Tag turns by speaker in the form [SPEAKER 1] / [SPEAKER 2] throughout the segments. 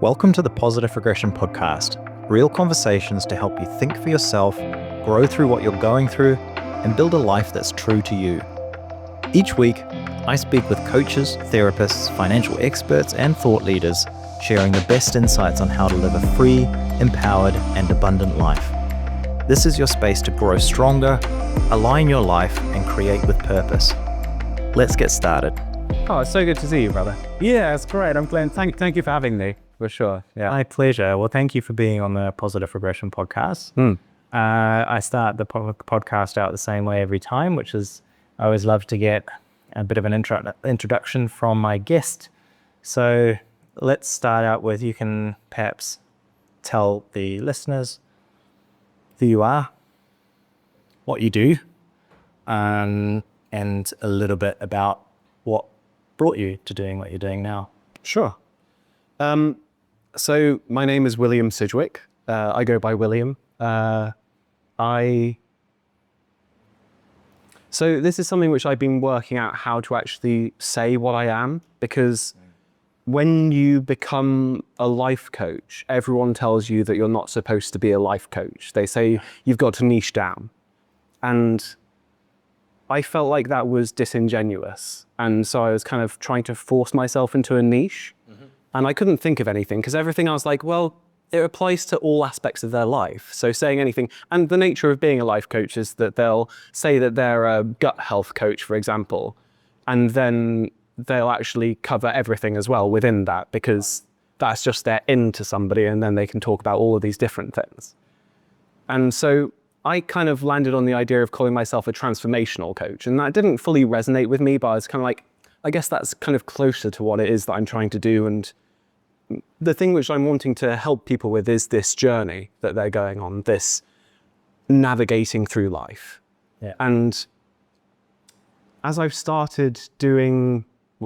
[SPEAKER 1] Welcome to the Positive Regression Podcast, real conversations to help you think for yourself, grow through what you're going through, and build a life that's true to you. Each week, I speak with coaches, therapists, financial experts, and thought leaders, sharing the best insights on how to live a free, empowered, and abundant life. This is your space to grow stronger, align your life, and create with purpose. Let's get started.
[SPEAKER 2] Oh, it's so good to see you, brother. Yeah, it's great. I'm glad. Thank you for having me, for sure. Yeah.
[SPEAKER 1] My pleasure. Well, thank you for being on the Positive Regression Podcast. I start the podcast out the same way every time, which is I always love to get a bit of an introduction from my guest. So let's start out with, you can perhaps tell the listeners who you are, what you do, and a little bit about what brought you to doing what you're doing now.
[SPEAKER 2] Sure. So my name is William Sidgwick. I go by William. So this is something which I've been working out how to actually say what I am, because when you become a life coach, everyone tells you that you're not supposed to be a life coach. They say you've got to niche down. And I felt like that was disingenuous. And so I was kind of trying to force myself into a niche. And I couldn't think of anything, because everything I was like, well, it applies to all aspects of their life. So saying anything, and the nature of being a life coach is that they'll say that they're a gut health coach, for example, and then they'll actually cover everything as well within that, because that's just their in to somebody, and then they can talk about all of these different things. And so I kind of landed on the idea of calling myself a transformational coach, and that didn't fully resonate with me, but I was kind of like, I guess that's kind of closer to what it is that I'm trying to do. And the thing which I'm wanting to help people with is this journey that they're going on, this navigating through life.
[SPEAKER 1] Yeah.
[SPEAKER 2] And as I've started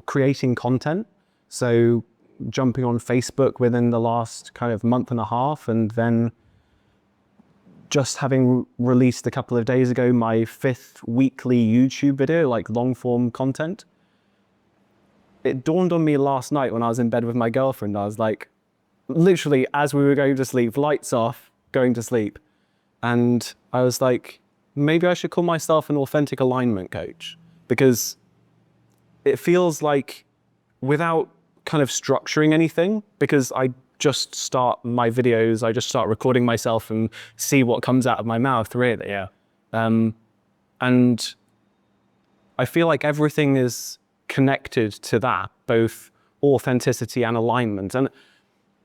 [SPEAKER 2] creating content, so jumping on Facebook within the last kind of month and a half, and then just having released a couple of days ago my 5th weekly YouTube video, like long form content, it dawned on me last night when I was in bed with my girlfriend. I was like, literally as we were going to sleep, lights off, going to sleep. And I was like, maybe I should call myself an authentic alignment coach, because it feels like, without kind of structuring anything, because I just start my videos, I just start recording myself and see what comes out of my mouth, really.
[SPEAKER 1] Yeah.
[SPEAKER 2] And I feel like everything is connected to that, both authenticity and alignment. And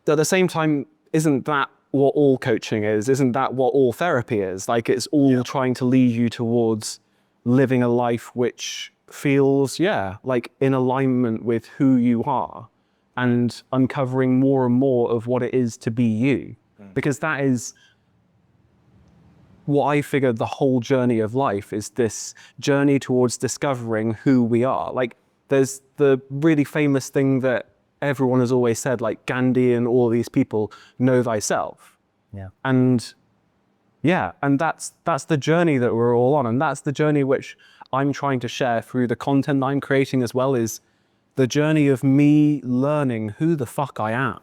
[SPEAKER 2] at the same time, isn't that what all coaching is? Isn't that what all therapy is? Like, it's all trying to lead you towards living a life which feels, like in alignment with who you are, and uncovering more and more of what it is to be you. Because that is what I figured the whole journey of life is, this journey towards discovering who we are. Like, there's the really famous thing that everyone has always said, like Gandhi and all these people, know thyself.
[SPEAKER 1] Yeah.
[SPEAKER 2] And that's the journey that we're all on. And that's the journey which I'm trying to share through the content I'm creating as well, is the journey of me learning who the fuck I am.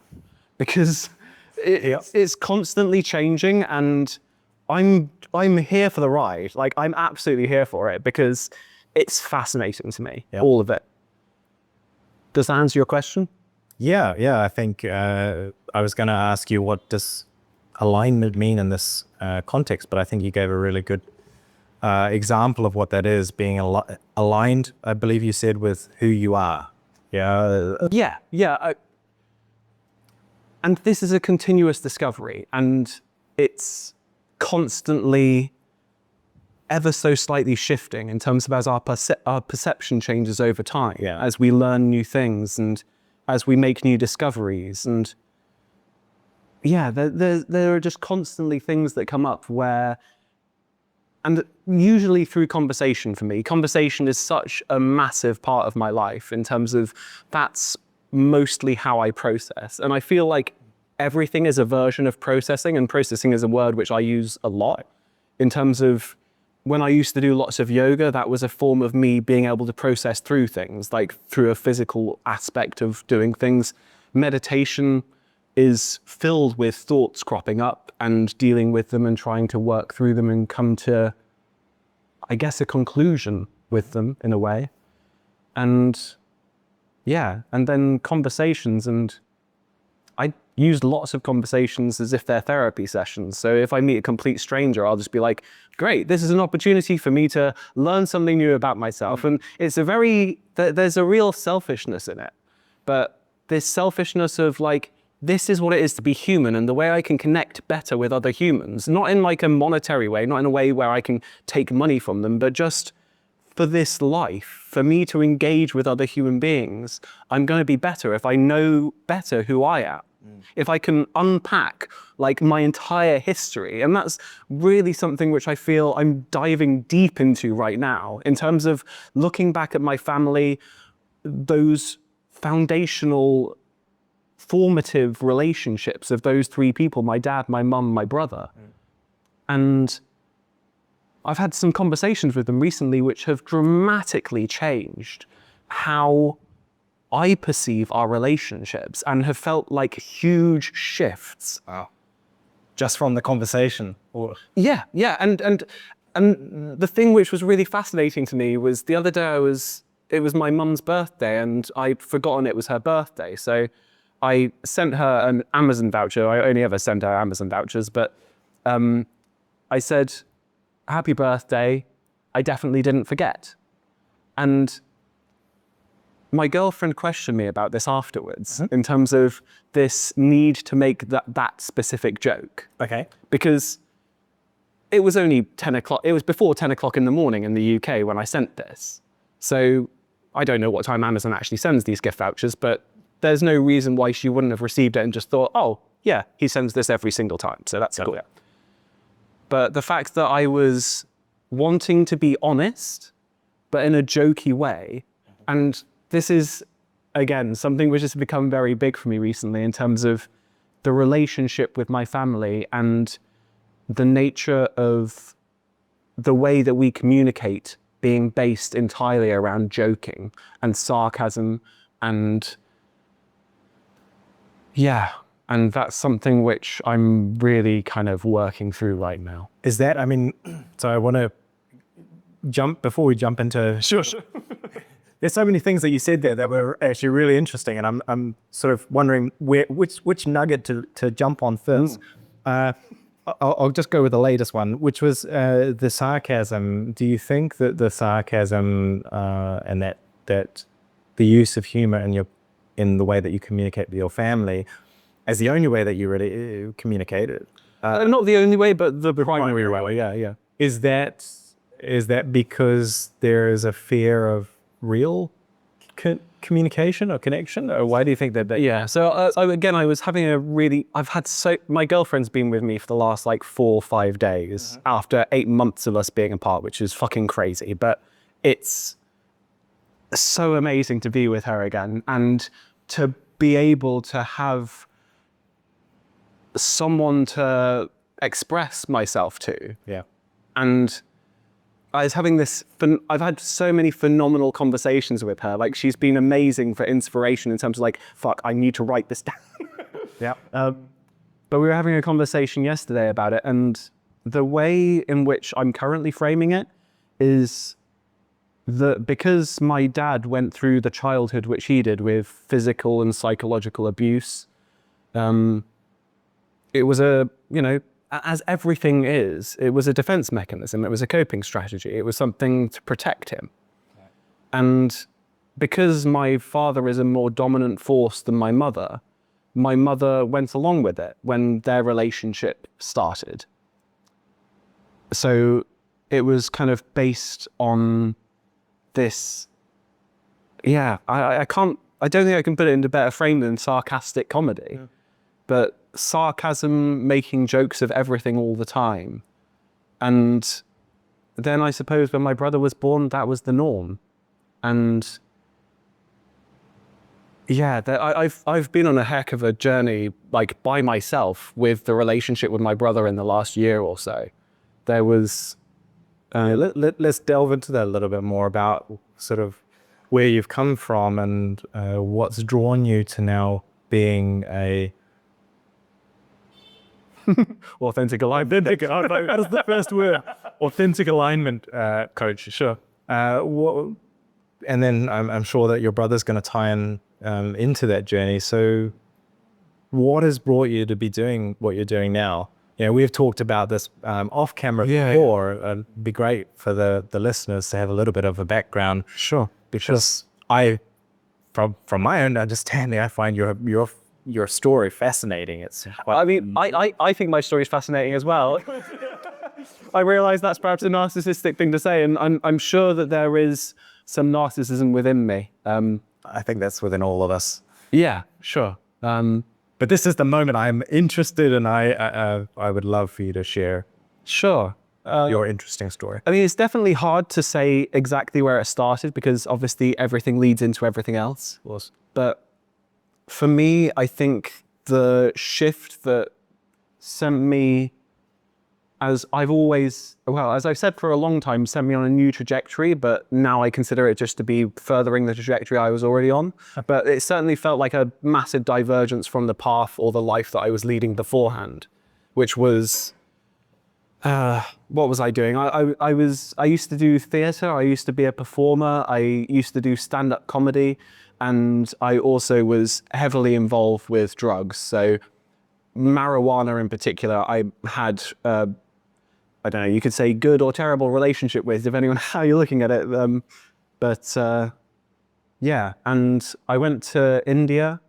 [SPEAKER 2] Because it's constantly changing, and I'm here for the ride. Like, I'm absolutely here for it, because it's fascinating to me, all of it. Does that answer your question?
[SPEAKER 1] Yeah. I think I was going to ask you, what does alignment mean in this context? But I think you gave a really good example of what that is, being aligned, I believe you said, with who you are. Yeah.
[SPEAKER 2] And this is a continuous discovery, and it's constantly ever so slightly shifting in terms of as our perception changes over time, as we learn new things and as we make new discoveries. And there are just constantly things that come up where, and usually through conversation for me, conversation is such a massive part of my life, in terms of that's mostly how I process. And I feel like everything is a version of processing, and processing is a word which I use a lot, in terms of, when I used to do lots of yoga, that was a form of me being able to process through things, like through a physical aspect of doing things. Meditation is filled with thoughts cropping up and dealing with them and trying to work through them and come to, I guess, a conclusion with them in a way. And yeah, and then conversations, and I use lots of conversations as if they're therapy sessions. So if I meet a complete stranger, I'll just be like, great, this is an opportunity for me to learn something new about myself. And it's there's a real selfishness in it. But this selfishness of like, this is what it is to be human, and the way I can connect better with other humans, not in like a monetary way, not in a way where I can take money from them, but just for this life, for me to engage with other human beings, I'm going to be better if I know better who I am. If I can unpack like my entire history. And that's really something which I feel I'm diving deep into right now in terms of looking back at my family, those foundational, formative relationships of those three people, my dad, my mum, my brother. And I've had some conversations with them recently which have dramatically changed how I perceive our relationships, and have felt like huge shifts.
[SPEAKER 1] Wow. Just from the conversation? Or...
[SPEAKER 2] Yeah. And the thing which was really fascinating to me was the other day it was my mum's birthday, and I'd forgotten it was her birthday. So I sent her an Amazon voucher. I only ever send her Amazon vouchers, but I said, happy birthday. I definitely didn't forget. And my girlfriend questioned me about this afterwards in terms of this need to make that specific joke.
[SPEAKER 1] Okay.
[SPEAKER 2] Because it was only 10 o'clock. It was before 10 o'clock in the morning in the UK when I sent this. So I don't know what time Amazon actually sends these gift vouchers, but there's no reason why she wouldn't have received it and just thought, oh, yeah, he sends this every single time. So that's cool. But the fact that I was wanting to be honest, but in a jokey way, and this is, again, something which has become very big for me recently in terms of the relationship with my family and the nature of the way that we communicate being based entirely around joking and sarcasm and yeah. And that's something which I'm really kind of working through right now.
[SPEAKER 1] Is that, I mean, so I want to before we jump into...
[SPEAKER 2] Sure.
[SPEAKER 1] There's so many things that you said there that were actually really interesting, and I'm sort of wondering which nugget to jump on first. I'll just go with the latest one, which was the sarcasm. Do you think that the sarcasm and that the use of humor in the way that you communicate with your family as the only way that you really communicate it?
[SPEAKER 2] Not the only way, but the primary way. Yeah.
[SPEAKER 1] Is that because there is a fear of real communication or connection, or why do you think that?
[SPEAKER 2] Yeah. So again, I was having my girlfriend's been with me for the last like 4 or 5 days after 8 months of us being apart, which is fucking crazy. But it's so amazing to be with her again and to be able to have someone to express myself to.
[SPEAKER 1] Yeah.
[SPEAKER 2] And I was having I've had so many phenomenal conversations with her. Like, she's been amazing for inspiration in terms of like, fuck, I need to write this down.
[SPEAKER 1] Yeah.
[SPEAKER 2] But we were having a conversation yesterday about it, and the way in which I'm currently framing it is that because my dad went through the childhood which he did with physical and psychological abuse, it was as everything is, it was a defense mechanism. It was a coping strategy. It was something to protect him. Okay. And because my father is a more dominant force than my mother went along with it when their relationship started. So it was kind of based on this, I don't think I can put it into a better frame than sarcastic comedy, but sarcasm, making jokes of everything all the time. And then I suppose when my brother was born, that was the norm. And yeah, I've been on a heck of a journey, like by myself, with the relationship with my brother in the last year or so. There was...
[SPEAKER 1] let's delve into that a little bit more about sort of where you've come from and what's drawn you to now being a
[SPEAKER 2] Authentic alignment.
[SPEAKER 1] That is the first word. Authentic alignment coach. Sure. And then I'm sure that your brother's going to tie in into that journey. So what has brought you to be doing what you're doing now? You know, we've talked about this off camera before. It'd be great for the listeners to have a little bit of a background.
[SPEAKER 2] Sure.
[SPEAKER 1] Because from my own understanding, I find your story fascinating. It's quite,
[SPEAKER 2] I mean, I think my story is fascinating as well. I realize that's perhaps a narcissistic thing to say, and I'm sure that there is some narcissism within me.
[SPEAKER 1] I think that's within all of us.
[SPEAKER 2] Yeah, sure.
[SPEAKER 1] But this is the moment I'm interested in. I would love for you to share
[SPEAKER 2] Sure.
[SPEAKER 1] your interesting story.
[SPEAKER 2] I mean, it's definitely hard to say exactly where it started because obviously everything leads into everything else.
[SPEAKER 1] Of course.
[SPEAKER 2] But for me, I think the shift that sent me, as I've said for a long time, sent me on a new trajectory, but now I consider it just to be furthering the trajectory I was already on. But it certainly felt like a massive divergence from the path or the life that I was leading beforehand, which was, what was I doing? I used to do theatre, I used to be a performer, I used to do stand-up comedy, and I also was heavily involved with drugs. So marijuana in particular, I had, I don't know, you could say good or terrible relationship with, depending on how you're looking at it. Yeah, and I went to India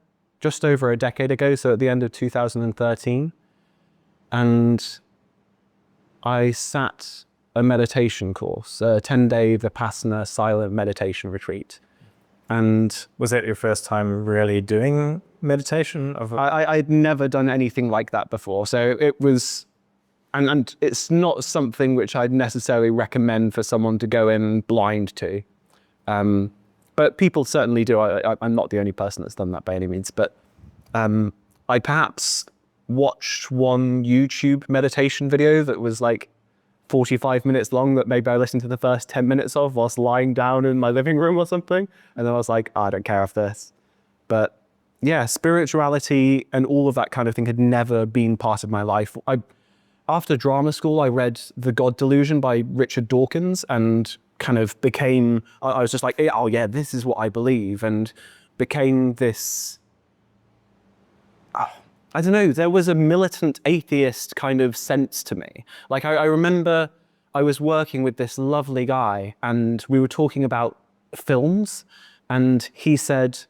[SPEAKER 2] just over a decade ago, so at the end of 2013, and I sat a meditation course, a 10-day Vipassana silent meditation retreat. And
[SPEAKER 1] was that your first time really doing meditation?
[SPEAKER 2] I'd never done anything like that before. So it was, and it's not something which I'd necessarily recommend for someone to go in blind to. But people certainly do. I'm not the only person that's done that by any means. But I perhaps watched one YouTube meditation video that was like 45 minutes long that maybe I listened to the first 10 minutes of whilst lying down in my living room or something. And then I was like, I don't care if this. But yeah, spirituality and all of that kind of thing had never been part of my life. After drama school, I read The God Delusion by Richard Dawkins and kind of became, I was just like, oh yeah, this is what I believe, and became this, I don't know, there was a militant atheist kind of sense to me. Like I remember I was working with this lovely guy and we were talking about films, and he said,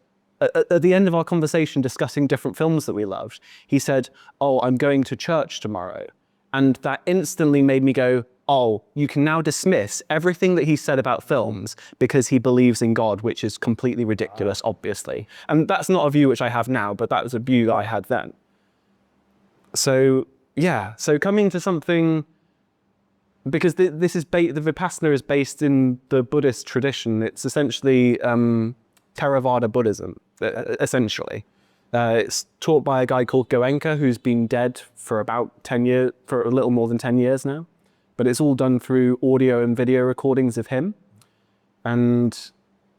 [SPEAKER 2] at the end of our conversation discussing different films that we loved, he said, oh, I'm going to church tomorrow. And that instantly made me go, oh, you can now dismiss everything that he said about films because he believes in God, which is completely ridiculous, obviously. And that's not a view which I have now, but that was a view that I had then. So yeah, so coming to something, because the Vipassana is based in the Buddhist tradition. It's essentially Theravada Buddhism, essentially. It's taught by a guy called Goenka, who's been dead for about 10 years, for a little more than 10 years now. But it's all done through audio and video recordings of him. And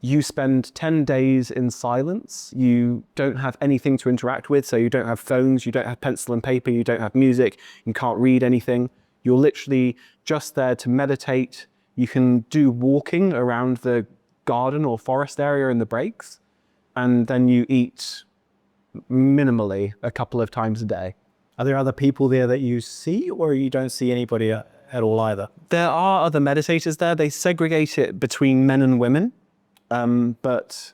[SPEAKER 2] you spend 10 days in silence. You don't have anything to interact with. So you don't have phones, you don't have pencil and paper, you don't have music, you can't read anything. You're literally just there to meditate. You can do walking around the garden or forest area in the breaks. And then you eat minimally a couple of times a day.
[SPEAKER 1] Are there other people there that you see, or you don't see anybody at all either?
[SPEAKER 2] There are other meditators there. They segregate it between men and women, but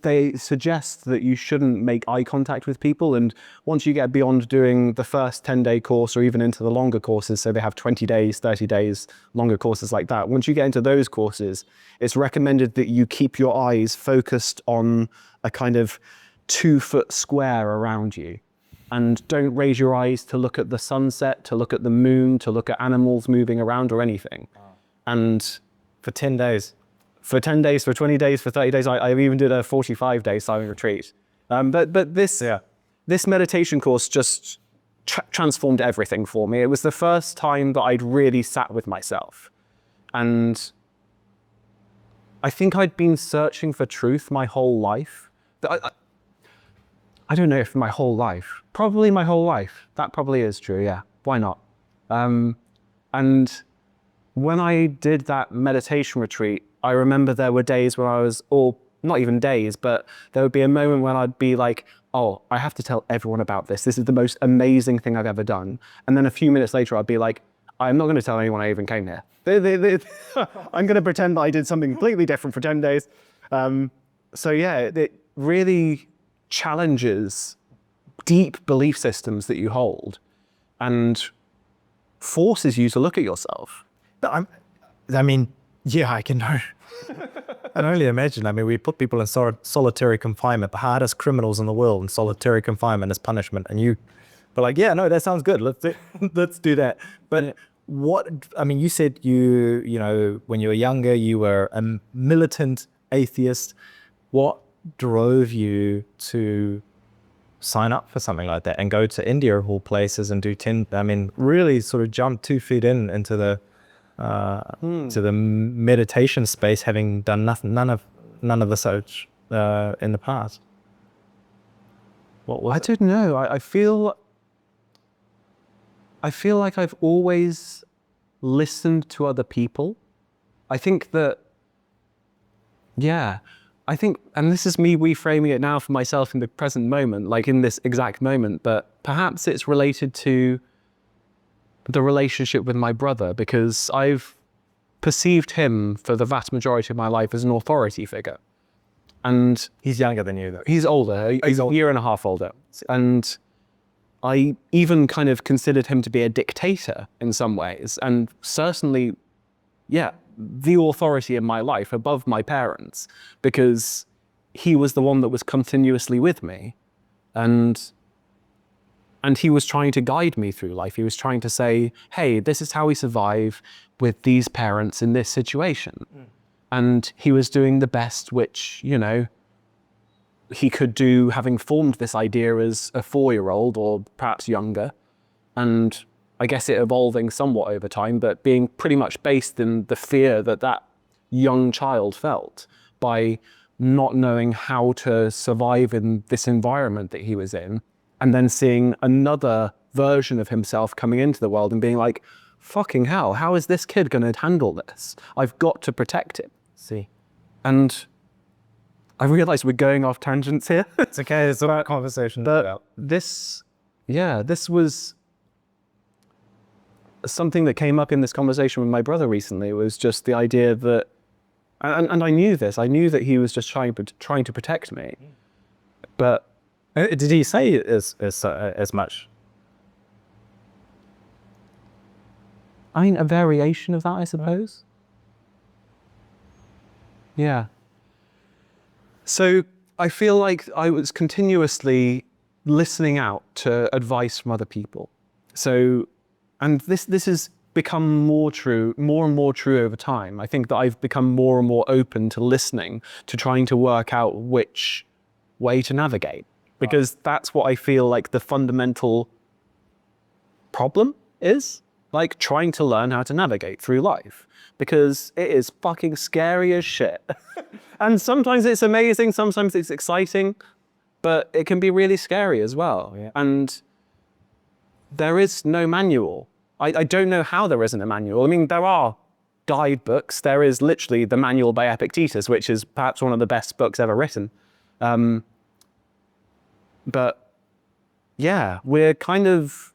[SPEAKER 2] they suggest that you shouldn't make eye contact with people. And once you get beyond doing the first 10-day course or even into the longer courses, so they have 20 days, 30 days, longer courses like that. Once you get into those courses, it's recommended that you keep your eyes focused on a kind of 2-foot square around you. And don't raise your eyes to look at the sunset, to look at the moon, to look at animals moving around or anything. And
[SPEAKER 1] for 10 days.
[SPEAKER 2] For 10 days, for 20 days, for 30 days, I even did a 45-day silent retreat. But this meditation course just transformed everything for me. It was the first time that I'd really sat with myself. And I think I'd been searching for truth my whole life. I don't know if my whole life, probably my whole life. That probably is true. Yeah. Why not? And when I did that meditation retreat, I remember there were days when I was, or not even days, but there would be a moment when I'd be like, oh, I have to tell everyone about this. This is the most amazing thing I've ever done. And then a few minutes later, I'd be like, I'm not going to tell anyone I even came here. I'm going to pretend that I did something completely different for 10 days. So yeah, it really challenges deep belief systems that you hold and forces you to look at yourself.
[SPEAKER 1] But I mean, yeah, I can only imagine. I mean, we put people in solitary confinement, the hardest criminals in the world in solitary confinement as punishment. And but like, yeah, no, that sounds good. Let's do that. But I mean, you said you know, when you were younger, you were a militant atheist. What drove you to sign up for something like that and go to India of all places and do really sort of jump 2 feet into the to the meditation space, having done none of the such in the past? What was
[SPEAKER 2] I don't know. I feel like I've always listened to other people. I think that, yeah, and this is me reframing it now for myself in the present moment, like in this exact moment, but perhaps it's related to the relationship with my brother, because I've perceived him for the vast majority of my life as an authority figure. And
[SPEAKER 1] he's younger than you, though.
[SPEAKER 2] He's older. He's a year and a half older. And I even kind of considered him to be a dictator in some ways. And certainly, yeah, the authority in my life above my parents, because he was the one that was continuously with me. And he was trying to guide me through life. He was trying to say, hey, this is how we survive with these parents in this situation. And he was doing the best which, you know, he could do, having formed this idea as a 4-year-old or perhaps younger. And I guess it evolving somewhat over time, but being pretty much based in the fear that that young child felt by not knowing how to survive in this environment that he was in, and then seeing another version of himself coming into the world and being like, fucking hell, how is this kid going to handle this? I've got to protect him.
[SPEAKER 1] See.
[SPEAKER 2] And I realize we're going off tangents here.
[SPEAKER 1] It's okay, it's about conversation.
[SPEAKER 2] But this was something that came up in this conversation with my brother recently, was just the idea that, and I knew this, I knew that he was just trying to protect me. But
[SPEAKER 1] did he say as much?
[SPEAKER 2] I mean, a variation of that, I suppose. Yeah. So I feel like I was continuously listening out to advice from other people. So, and this has become more and more true over time. I think that I've become more and more open to listening, to trying to work out which way to navigate. Because that's what I feel like the fundamental problem is, like trying to learn how to navigate through life. Because it is fucking scary as shit. And sometimes it's amazing, sometimes it's exciting, but it can be really scary as well.
[SPEAKER 1] Yeah.
[SPEAKER 2] And there is no manual. I don't know how there isn't a manual. I mean, there are guidebooks. There is literally the manual by Epictetus, which is perhaps one of the best books ever written. But yeah, we're kind of,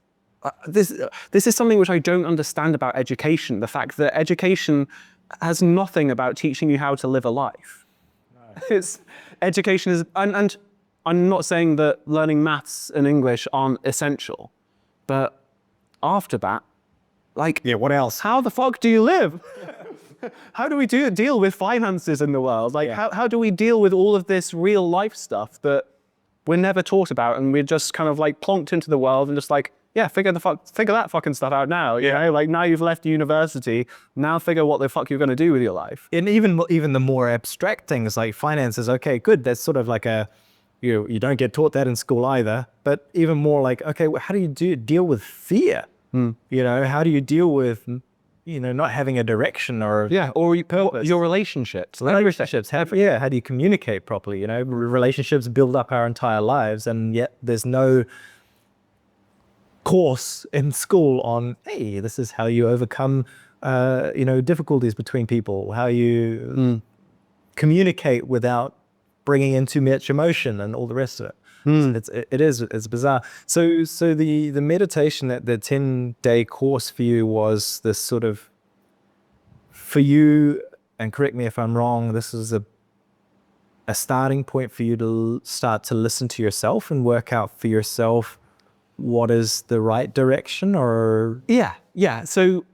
[SPEAKER 2] this is something which I don't understand about education. The fact that education has nothing about teaching you how to live a life. No. Education is, and I'm not saying that learning maths and English aren't essential, but after that, like,
[SPEAKER 1] yeah, what else?
[SPEAKER 2] How the fuck do you live? How do we deal with finances in the world? Like, how do we deal with all of this real life stuff that we're never taught about, and we're just kind of like plonked into the world and just like, yeah, figure that fucking stuff out now. You know, like now you've left university, now figure what the fuck you're going to do with your life.
[SPEAKER 1] And even the more abstract things like finances, okay, good. That's sort of like you don't get taught that in school either. But even more like, okay, how do you deal with fear? You know, how do you deal with, not having a direction or
[SPEAKER 2] or
[SPEAKER 1] purpose.
[SPEAKER 2] your relationships.
[SPEAKER 1] Relationships, how do you communicate properly? Relationships build up our entire lives, and yet there's no course in school on, hey, this is how you overcome difficulties between people, how you communicate without bringing in too much emotion and all the rest of it. It's bizarre. So the meditation, that the 10-day course for you was this sort of, for you, and correct me if I'm wrong, this is a starting point for you to start to listen to yourself and work out for yourself what is the right direction, or?
[SPEAKER 2] Yeah. So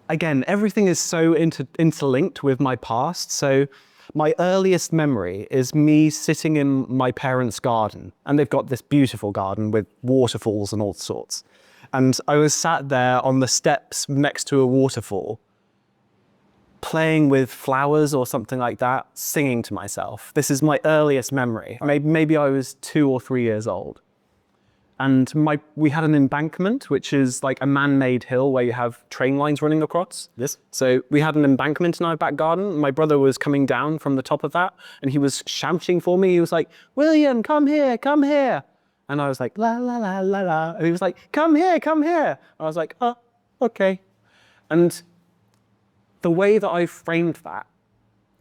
[SPEAKER 2] again, everything is so interlinked with my past. So my earliest memory is me sitting in my parents' garden, and they've got this beautiful garden with waterfalls and all sorts. And I was sat there on the steps next to a waterfall, playing with flowers or something like that, singing to myself. This is my earliest memory. Maybe I was 2 or 3 years old. And we had an embankment, which is like a man-made hill where you have train lines running across.
[SPEAKER 1] Yes.
[SPEAKER 2] So we had an embankment in our back garden. My brother was coming down from the top of that, and he was shouting for me. He was like, "William, come here, come here." And I was like, "La, la, la, la, la." And he was like, "Come here, come here." I was like, "Oh, okay." And the way that I framed that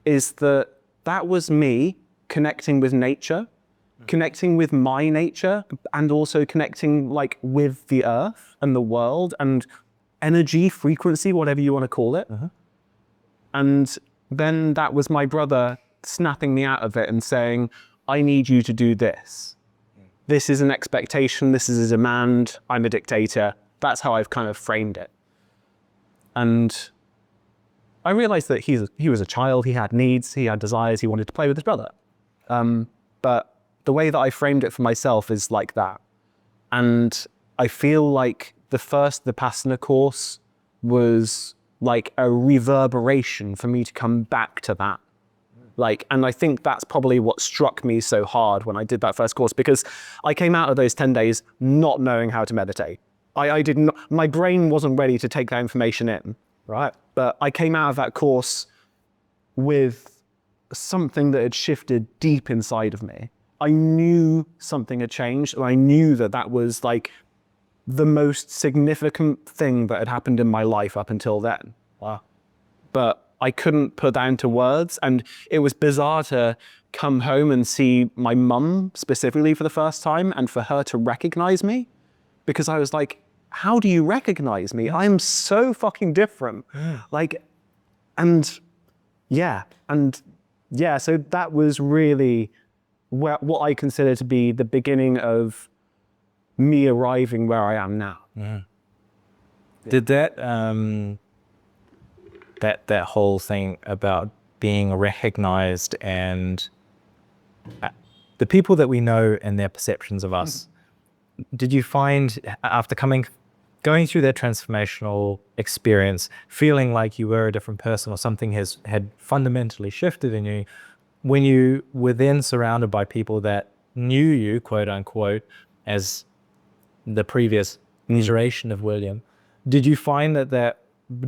[SPEAKER 2] is that was me connecting with nature, connecting with my nature, and also connecting like with the earth and the world and energy, frequency, whatever you want to call it. And then that was my brother snapping me out of it and saying, "I need you to do this. This is an expectation. This is a demand. I'm a dictator." That's how I've kind of framed it. And I realized that he was a child. He had needs. He had desires. He wanted to play with his brother. But the way that I framed it for myself is like that. And I feel like the first Vipassana course was like a reverberation for me to come back to that. And I think that's probably what struck me so hard when I did that first course, because I came out of those 10 days not knowing how to meditate. I did not, my brain wasn't ready to take that information in.
[SPEAKER 1] Right.
[SPEAKER 2] But I came out of that course with something that had shifted deep inside of me. I knew something had changed, and I knew that that was like the most significant thing that had happened in my life up until then.
[SPEAKER 1] Wow.
[SPEAKER 2] But I couldn't put that into words, and it was bizarre to come home and see my mum specifically for the first time, and for her to recognize me, because I was like, how do you recognize me? I'm so fucking different. So that was really what I consider to be the beginning of me arriving where I am now.
[SPEAKER 1] Did that that whole thing about being recognized and the people that we know and their perceptions of us, did you find after going through that transformational experience, feeling like you were a different person or something had fundamentally shifted in you, when you were then surrounded by people that knew you, quote unquote, as the previous iteration of William, did you find that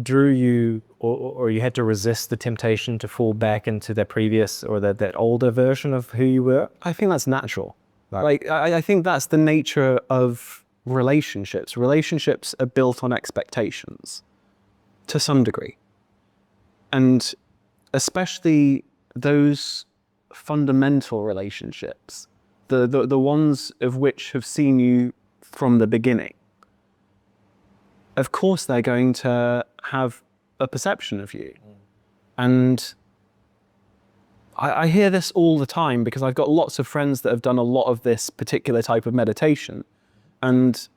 [SPEAKER 1] drew you, or you had to resist the temptation to fall back into that previous or that older version of who you were?
[SPEAKER 2] I think that's natural. I think that's the nature of relationships. Relationships are built on expectations to some degree. And especially those fundamental relationships, the ones of which have seen you from the beginning, of course they're going to have a perception of you. And I hear this all the time, because I've got lots of friends that have done a lot of this particular type of meditation. And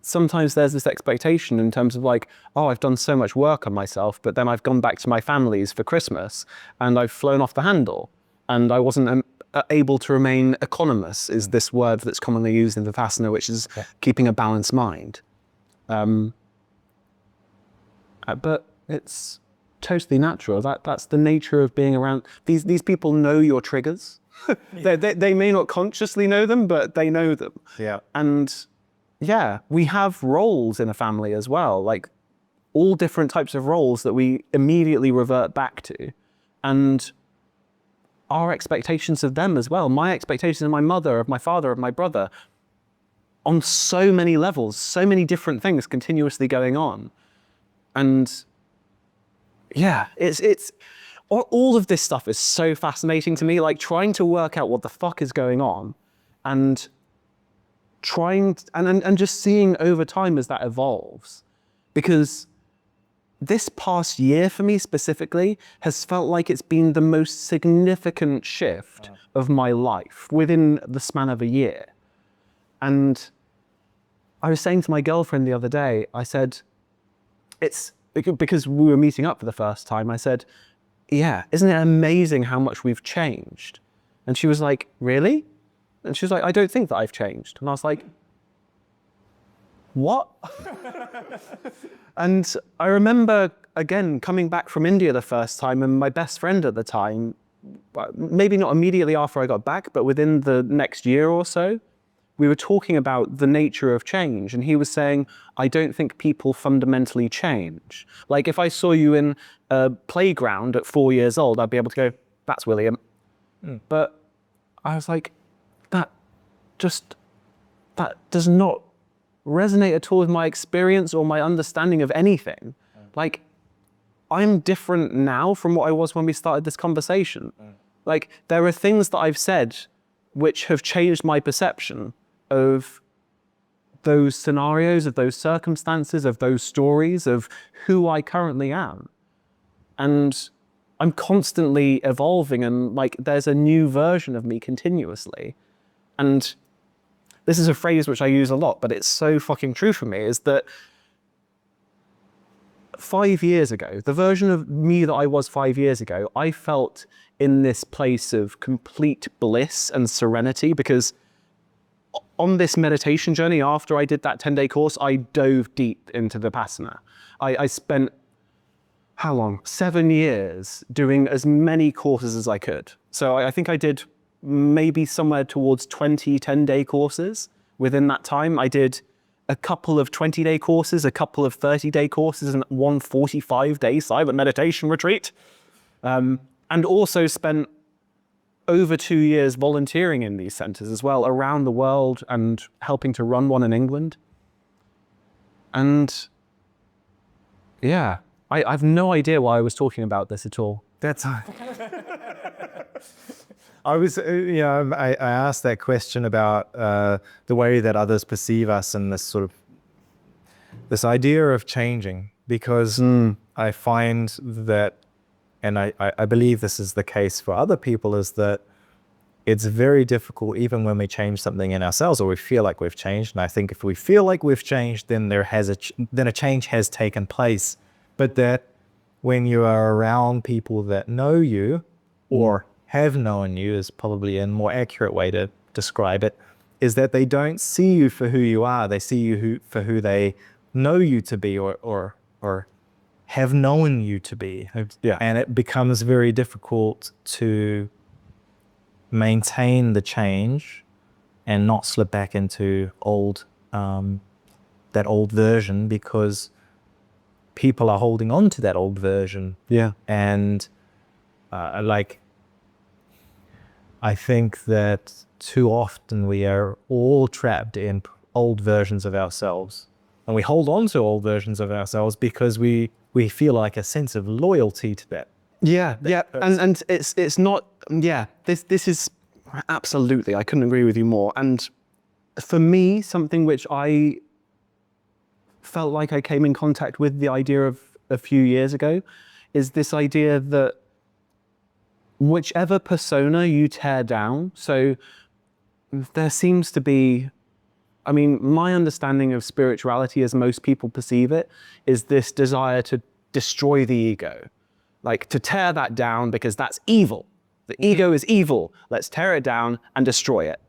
[SPEAKER 2] sometimes there's this expectation in terms of like, oh, I've done so much work on myself, but then I've gone back to my families for Christmas and I've flown off the handle, and I wasn't able to remain equanimous, is this word that's commonly used in Vipassana, which is keeping a balanced mind. But it's totally natural. That's the nature of being around. These people know your triggers. They may not consciously know them, but they know them.
[SPEAKER 1] Yeah.
[SPEAKER 2] And yeah, we have roles in a family as well. Like all different types of roles that we immediately revert back to. And our expectations of them as well. My expectations of my mother, of my father, of my brother, on so many levels, so many different things continuously going on. And yeah, it's all of this stuff is so fascinating to me, like trying to work out what the fuck is going on and and just seeing over time as that evolves. Because this past year for me specifically has felt like it's been the most significant shift of my life within the span of a year. And I was saying to my girlfriend the other day, I said, it's because we were meeting up for the first time, I said, yeah, isn't it amazing how much we've changed? And she was like, really? And she was like, I don't think that I've changed. And I was like, what? And I remember, again, coming back from India the first time, and my best friend at the time, maybe not immediately after I got back, but within the next year or so, we were talking about the nature of change. And he was saying, I don't think people fundamentally change. Like if I saw you in a playground at 4 years old, I'd be able to go, that's William. But I was like, that does not resonate at all with my experience or my understanding of anything. Like, I'm different now from what I was when we started this conversation. Like, there are things that I've said which have changed my perception of those scenarios, of those circumstances, of those stories, of who I currently am. And I'm constantly evolving, and like, there's a new version of me continuously. And this is a phrase which I use a lot, but it's so fucking true for me, is that 5 years ago, the version of me that I was 5 years ago, I felt in this place of complete bliss and serenity, because on this meditation journey, after I did that 10-day course, I dove deep into Vipassana. I spent, how long? 7 years doing as many courses as I could. So I think I did maybe somewhere towards 20 10-day courses within that time. I did a couple of 20-day courses, a couple of 30-day courses, and one 45-day silent meditation retreat. And also spent over 2 years volunteering in these centers as well, around the world, and helping to run one in England. And yeah, I have no idea why I was talking about this at all.
[SPEAKER 1] That's I was, I asked that question about the way that others perceive us and this idea of changing, because I find that, and I believe this is the case for other people, is that it's very difficult, even when we change something in ourselves or we feel like we've changed. And I think if we feel like we've changed, then then a change has taken place. But that when you are around people that know you or have known you, is probably a more accurate way to describe it, is that they don't see you for who you are. They see you for who they know you to be, or have known you to be.
[SPEAKER 2] Yeah.
[SPEAKER 1] And it becomes very difficult to maintain the change and not slip back into that old version, because people are holding on to that old version.
[SPEAKER 2] Yeah.
[SPEAKER 1] And I think that too often we are all trapped in old versions of ourselves, and we hold on to old versions of ourselves because we feel like a sense of loyalty to that.
[SPEAKER 2] Yeah, and it's not, this is absolutely, I couldn't agree with you more. And for me, something which I felt like I came in contact with the idea of a few years ago is this idea that whichever persona you tear down, so there seems to be, I mean, my understanding of spirituality as most people perceive it is this desire to destroy the ego, like to tear that down because that's evil. The ego is evil. Let's tear it down and destroy it.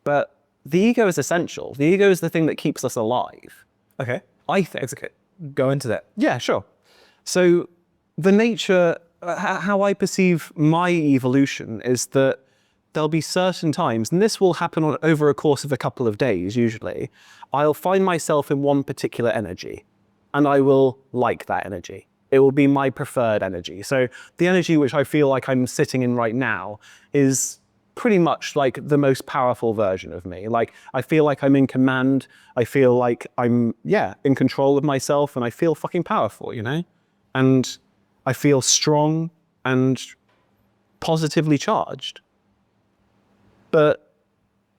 [SPEAKER 2] But the ego is essential. The ego is the thing that keeps us alive.
[SPEAKER 1] Okay.
[SPEAKER 2] I think.
[SPEAKER 1] It's okay. Go into that.
[SPEAKER 2] Yeah, sure. So the nature, how I perceive my evolution is that there'll be certain times, and this will happen over a course of a couple of days usually, I'll find myself in one particular energy. and I will like that energy. It will be my preferred energy. So the energy which I feel like I'm sitting in right now is pretty much like the most powerful version of me. Like, I feel like I'm in command. I feel like I'm, in control of myself, and I feel fucking powerful, you know? And I feel strong and positively charged. But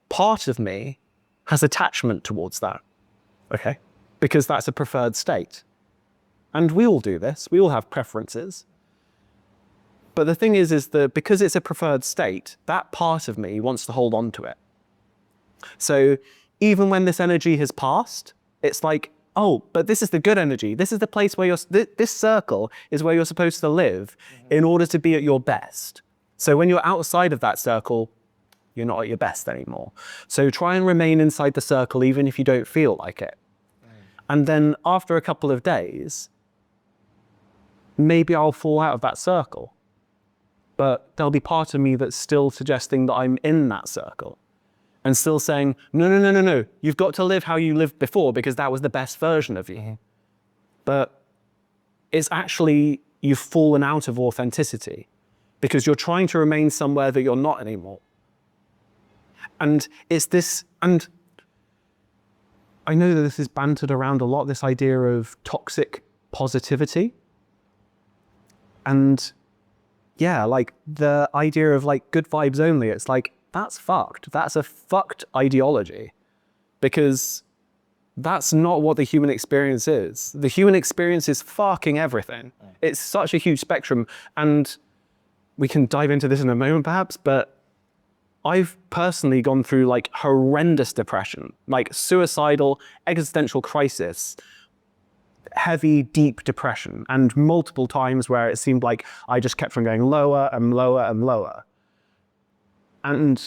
[SPEAKER 2] part of me has attachment towards that, okay? Because that's a preferred state. And we all do this. We all have preferences. But the thing is that because it's a preferred state, that part of me wants to hold on to it. So even when this energy has passed, it's like, oh, but this is the good energy. This is the place where this circle is where you're supposed to live in order to be at your best. So when you're outside of that circle, you're not at your best anymore. So try and remain inside the circle even if you don't feel like it. And then after a couple of days, maybe I'll fall out of that circle. But there'll be part of me that's still suggesting that I'm in that circle and still saying, no, you've got to live how you lived before because that was the best version of you. But it's actually, you've fallen out of authenticity because you're trying to remain somewhere that you're not anymore. And it's this, and I know that this is bantered around a lot, this idea of toxic positivity. And like the idea of like good vibes only, it's like, that's fucked. That's a fucked ideology because that's not what the human experience is. The human experience is fucking everything. It's such a huge spectrum, and we can dive into this in a moment perhaps, but I've personally gone through like horrendous depression, like suicidal, existential crisis, heavy, deep depression, and multiple times where it seemed like I just kept on going lower and lower and lower. And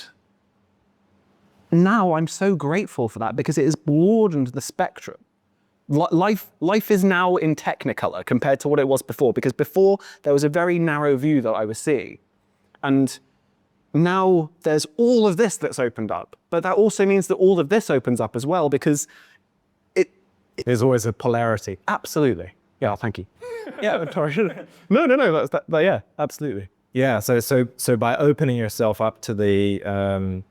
[SPEAKER 2] now I'm so grateful for that because it has broadened the spectrum. Life is now in Technicolor compared to what it was before, because before there was a very narrow view that I was seeing. And now there's all of this that's opened up. But that also means that all of this opens up as well because
[SPEAKER 1] there's always a polarity.
[SPEAKER 2] Absolutely. Yeah, thank you. Yeah, sorry. No, yeah, absolutely.
[SPEAKER 1] Yeah, so by opening yourself up to the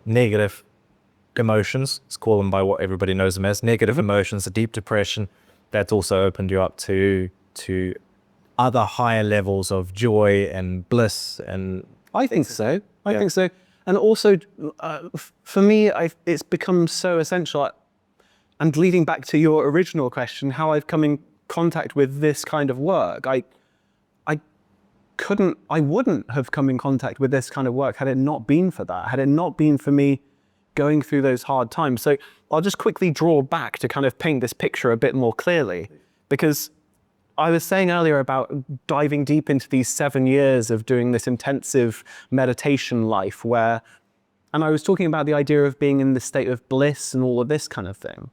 [SPEAKER 1] negative emotions, let's call them by what everybody knows them as, negative emotions, the deep depression, that's also opened you up to other higher levels of joy and bliss. And
[SPEAKER 2] I think so. I think so. And also, for me, it's become so essential. And leading back to your original question, how I've come in contact with this kind of work, I wouldn't have come in contact with this kind of work had it not been for that, had it not been for me going through those hard times. So I'll just quickly draw back to kind of paint this picture a bit more clearly, because I was saying earlier about diving deep into these 7 years of doing this intensive meditation life and I was talking about the idea of being in the state of bliss and all of this kind of thing.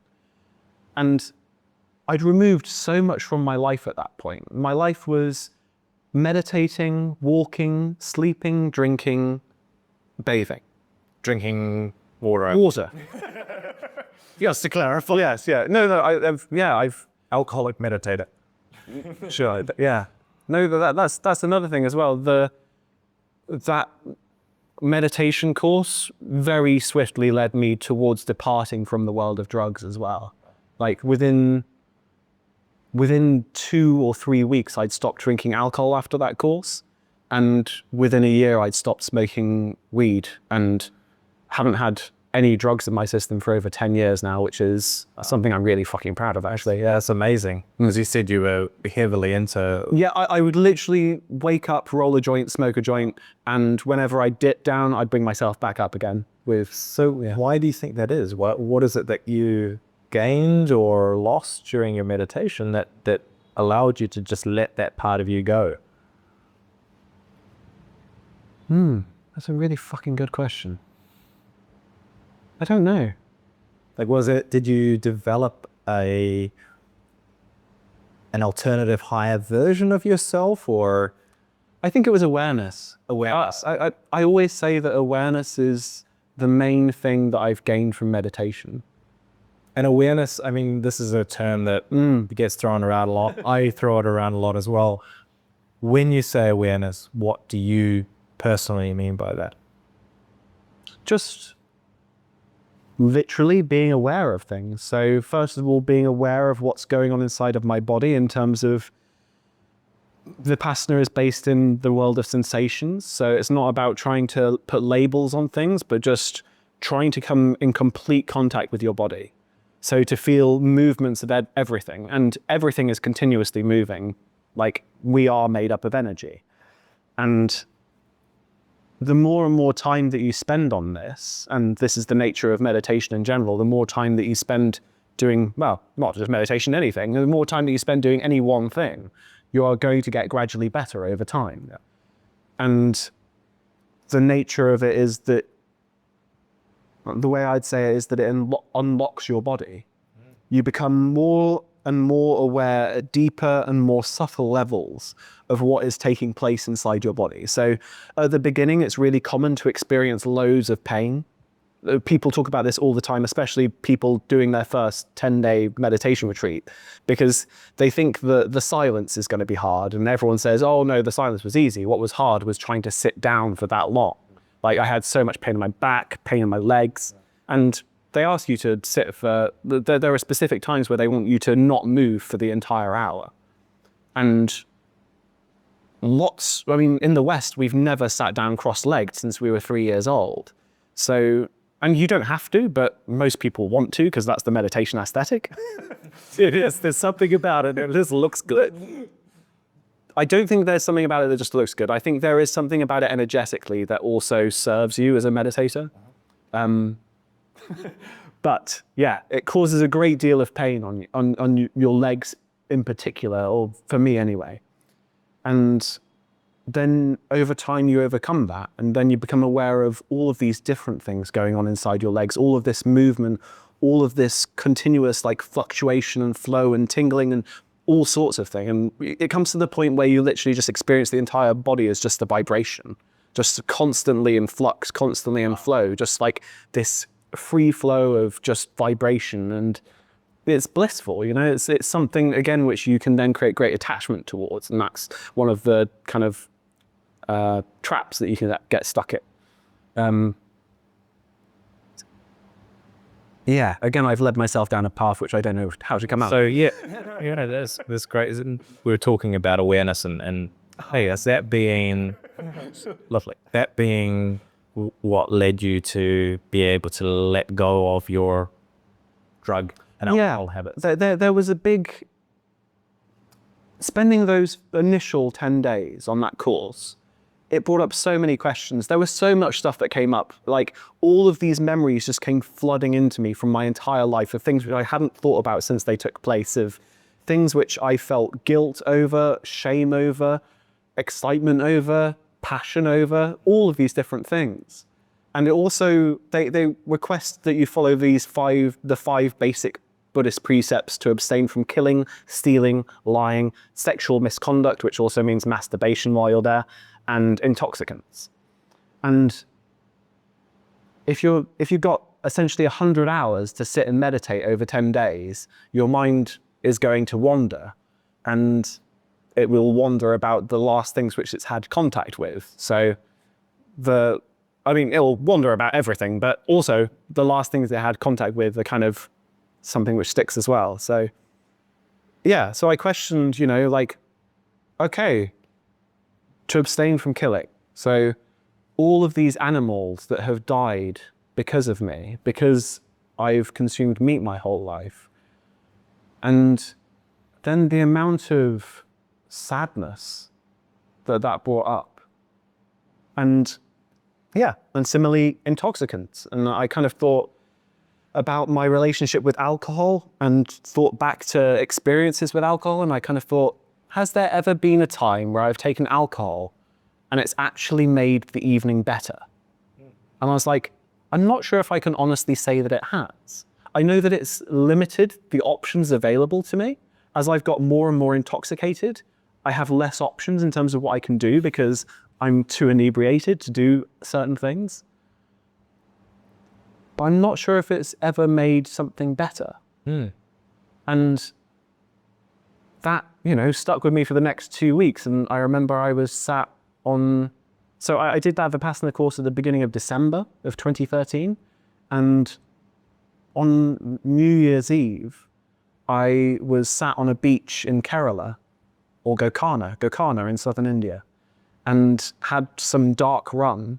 [SPEAKER 2] And I'd removed so much from my life at that point. My life was meditating, walking, sleeping, drinking, bathing.
[SPEAKER 1] drinking water.
[SPEAKER 2] Water. Yes, to clarify. Yes, yeah. No, I've
[SPEAKER 1] Alcoholic meditator.
[SPEAKER 2] Sure, yeah. No, that's another thing as well. That meditation course very swiftly led me towards departing from the world of drugs as well. Like within 2 or 3 weeks, I'd stopped drinking alcohol after that course. And within a year, I'd stopped smoking weed and haven't had any drugs in my system for over 10 years now, which is something I'm really fucking proud of, actually.
[SPEAKER 1] Yeah, that's amazing. As you said, you were heavily into...
[SPEAKER 2] Yeah, I would literally wake up, roll a joint, smoke a joint, and whenever I dip down, I'd bring myself back up again with...
[SPEAKER 1] So why do you think that is? What is it that you gained or lost during your meditation that allowed you to just let that part of you go?
[SPEAKER 2] That's a really fucking good question. I don't know.
[SPEAKER 1] Like, did you develop an alternative higher version of yourself, or?
[SPEAKER 2] I think it was awareness.
[SPEAKER 1] Awareness.
[SPEAKER 2] I always say that awareness is the main thing that I've gained from meditation.
[SPEAKER 1] And awareness, I mean, this is a term that gets thrown around a lot. I throw it around a lot as well. When you say awareness, what do you personally mean by that?
[SPEAKER 2] Just literally being aware of things. So first of all, being aware of what's going on inside of my body in terms of Vipassana is based in the world of sensations. So it's not about trying to put labels on things, but just trying to come in complete contact with your body. So to feel movements of everything, and everything is continuously moving, like we are made up of energy. And the more and more time that you spend on this, and this is the nature of meditation in general, the more time that you spend doing, well, not just meditation, anything, the more time that you spend doing any one thing, you are going to get gradually better over time. Yeah. And the nature of it is that, the way I'd say it is that it unlocks your body. You become more and more aware at deeper and more subtle levels of what is taking place inside your body. So at the beginning, it's really common to experience loads of pain. People talk about this all the time, especially people doing their first 10-day meditation retreat, because they think that the silence is going to be hard. And everyone says, oh no, the silence was easy. What was hard was trying to sit down for that long. Like I had so much pain in my back, pain in my legs, and they ask you to sit for, there are specific times where they want you to not move for the entire hour. And I mean, in the West, we've never sat down cross-legged since we were 3 years old. So, and you don't have to, but most people want to, because that's the meditation aesthetic. It is, there's something about it, it just looks good. I don't think there's something about it that just looks good. I think there is something about it energetically that also serves you as a meditator. But yeah, it causes a great deal of pain on your legs in particular, or for me anyway. And then over time you overcome that, and then you become aware of all of these different things going on inside your legs, all of this movement, all of this continuous like fluctuation and flow and tingling and all sorts of things. And it comes to the point where you literally just experience the entire body as just a vibration, just constantly in flux, constantly in flow, just like this free flow of just vibration. And it's blissful, you know, it's something, again, which you can then create great attachment towards. And that's one of the kind of traps that you can get stuck in. Yeah, again, I've led myself down a path which I don't know how to come out.
[SPEAKER 1] So yeah, you know, that's great. We were talking about awareness and hey, is that being lovely? That being what led you to be able to let go of your drug and alcohol habits?
[SPEAKER 2] There was a big, spending those initial 10 days on that course, it brought up so many questions. There was so much stuff that came up. Like all of these memories just came flooding into me from my entire life of things which I hadn't thought about since they took place, of things which I felt guilt over, shame over, excitement over, passion over, all of these different things. And it also, they request that you follow the 5 basic Buddhist precepts to abstain from killing, stealing, lying, sexual misconduct, which also means masturbation while you're there, and intoxicants. And if you've got essentially 100 hours to sit and meditate over 10 days, your mind is going to wander, and it will wander about the last things which it's had contact with. So it'll wander about everything, but also the last things it had contact with are kind of something which sticks as well. So yeah, so I questioned, you know, like, okay, to abstain from killing. So all of these animals that have died because of me, because I've consumed meat my whole life. And then the amount of sadness that brought up. And yeah, and similarly intoxicants. And I kind of thought about my relationship with alcohol and thought back to experiences with alcohol. And I kind of thought, has there ever been a time where I've taken alcohol and it's actually made the evening better? And I was like, I'm not sure if I can honestly say that it has. I know that it's limited the options available to me. As I've got more and more intoxicated, I have less options in terms of what I can do because I'm too inebriated to do certain things. But I'm not sure if it's ever made something better. And that, stuck with me for the next 2 weeks. And I remember I was sat on, so I did that Vipassana course at the beginning of December of 2013. And on New Year's Eve, I was sat on a beach in Kerala, or Gokana in southern India, and had some dark rum.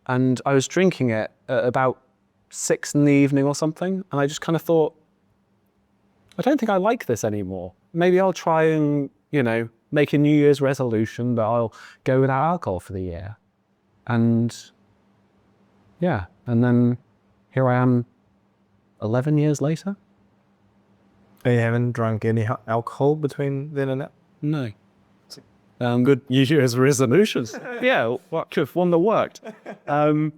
[SPEAKER 2] And I was drinking it at about 6 in the evening or something. And I just kind of thought, I don't think I like this anymore. Maybe I'll try and, make a New Year's resolution that I'll go without alcohol for the year. And yeah, and then here I am 11 years later.
[SPEAKER 1] You haven't drunk any alcohol between then and now?
[SPEAKER 2] No. Good New Year's resolutions. Yeah, if one that worked. And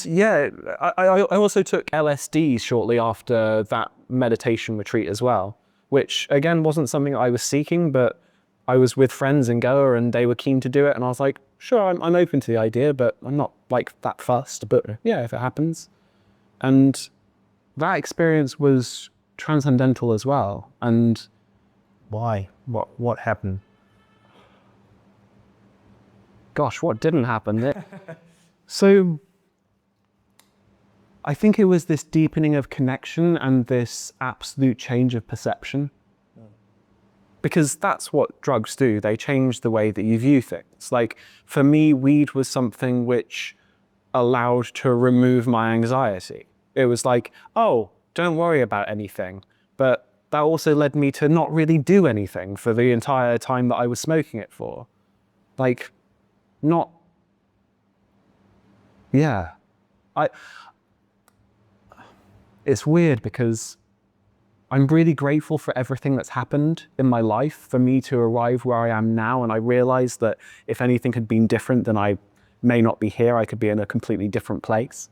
[SPEAKER 2] yeah, I also took LSD shortly after that meditation retreat as well, which again wasn't something I was seeking, but I was with friends in Goa and they were keen to do it, and I was like, sure, I'm open to the idea, but I'm not like that fussed, but yeah, if it happens. And that experience was transcendental as well. And
[SPEAKER 1] why? What happened?
[SPEAKER 2] Gosh, what didn't happen? So I think it was this deepening of connection and this absolute change of perception. Because that's what drugs do. They change the way that you view things. Like for me, weed was something which allowed to remove my anxiety. It was like, oh, don't worry about anything. But that also led me to not really do anything for the entire time that I was smoking it for. Like, not, yeah. It's weird because I'm really grateful for everything that's happened in my life for me to arrive where I am now. And I realize that if anything had been different, then I may not be here. I could be in a completely different place.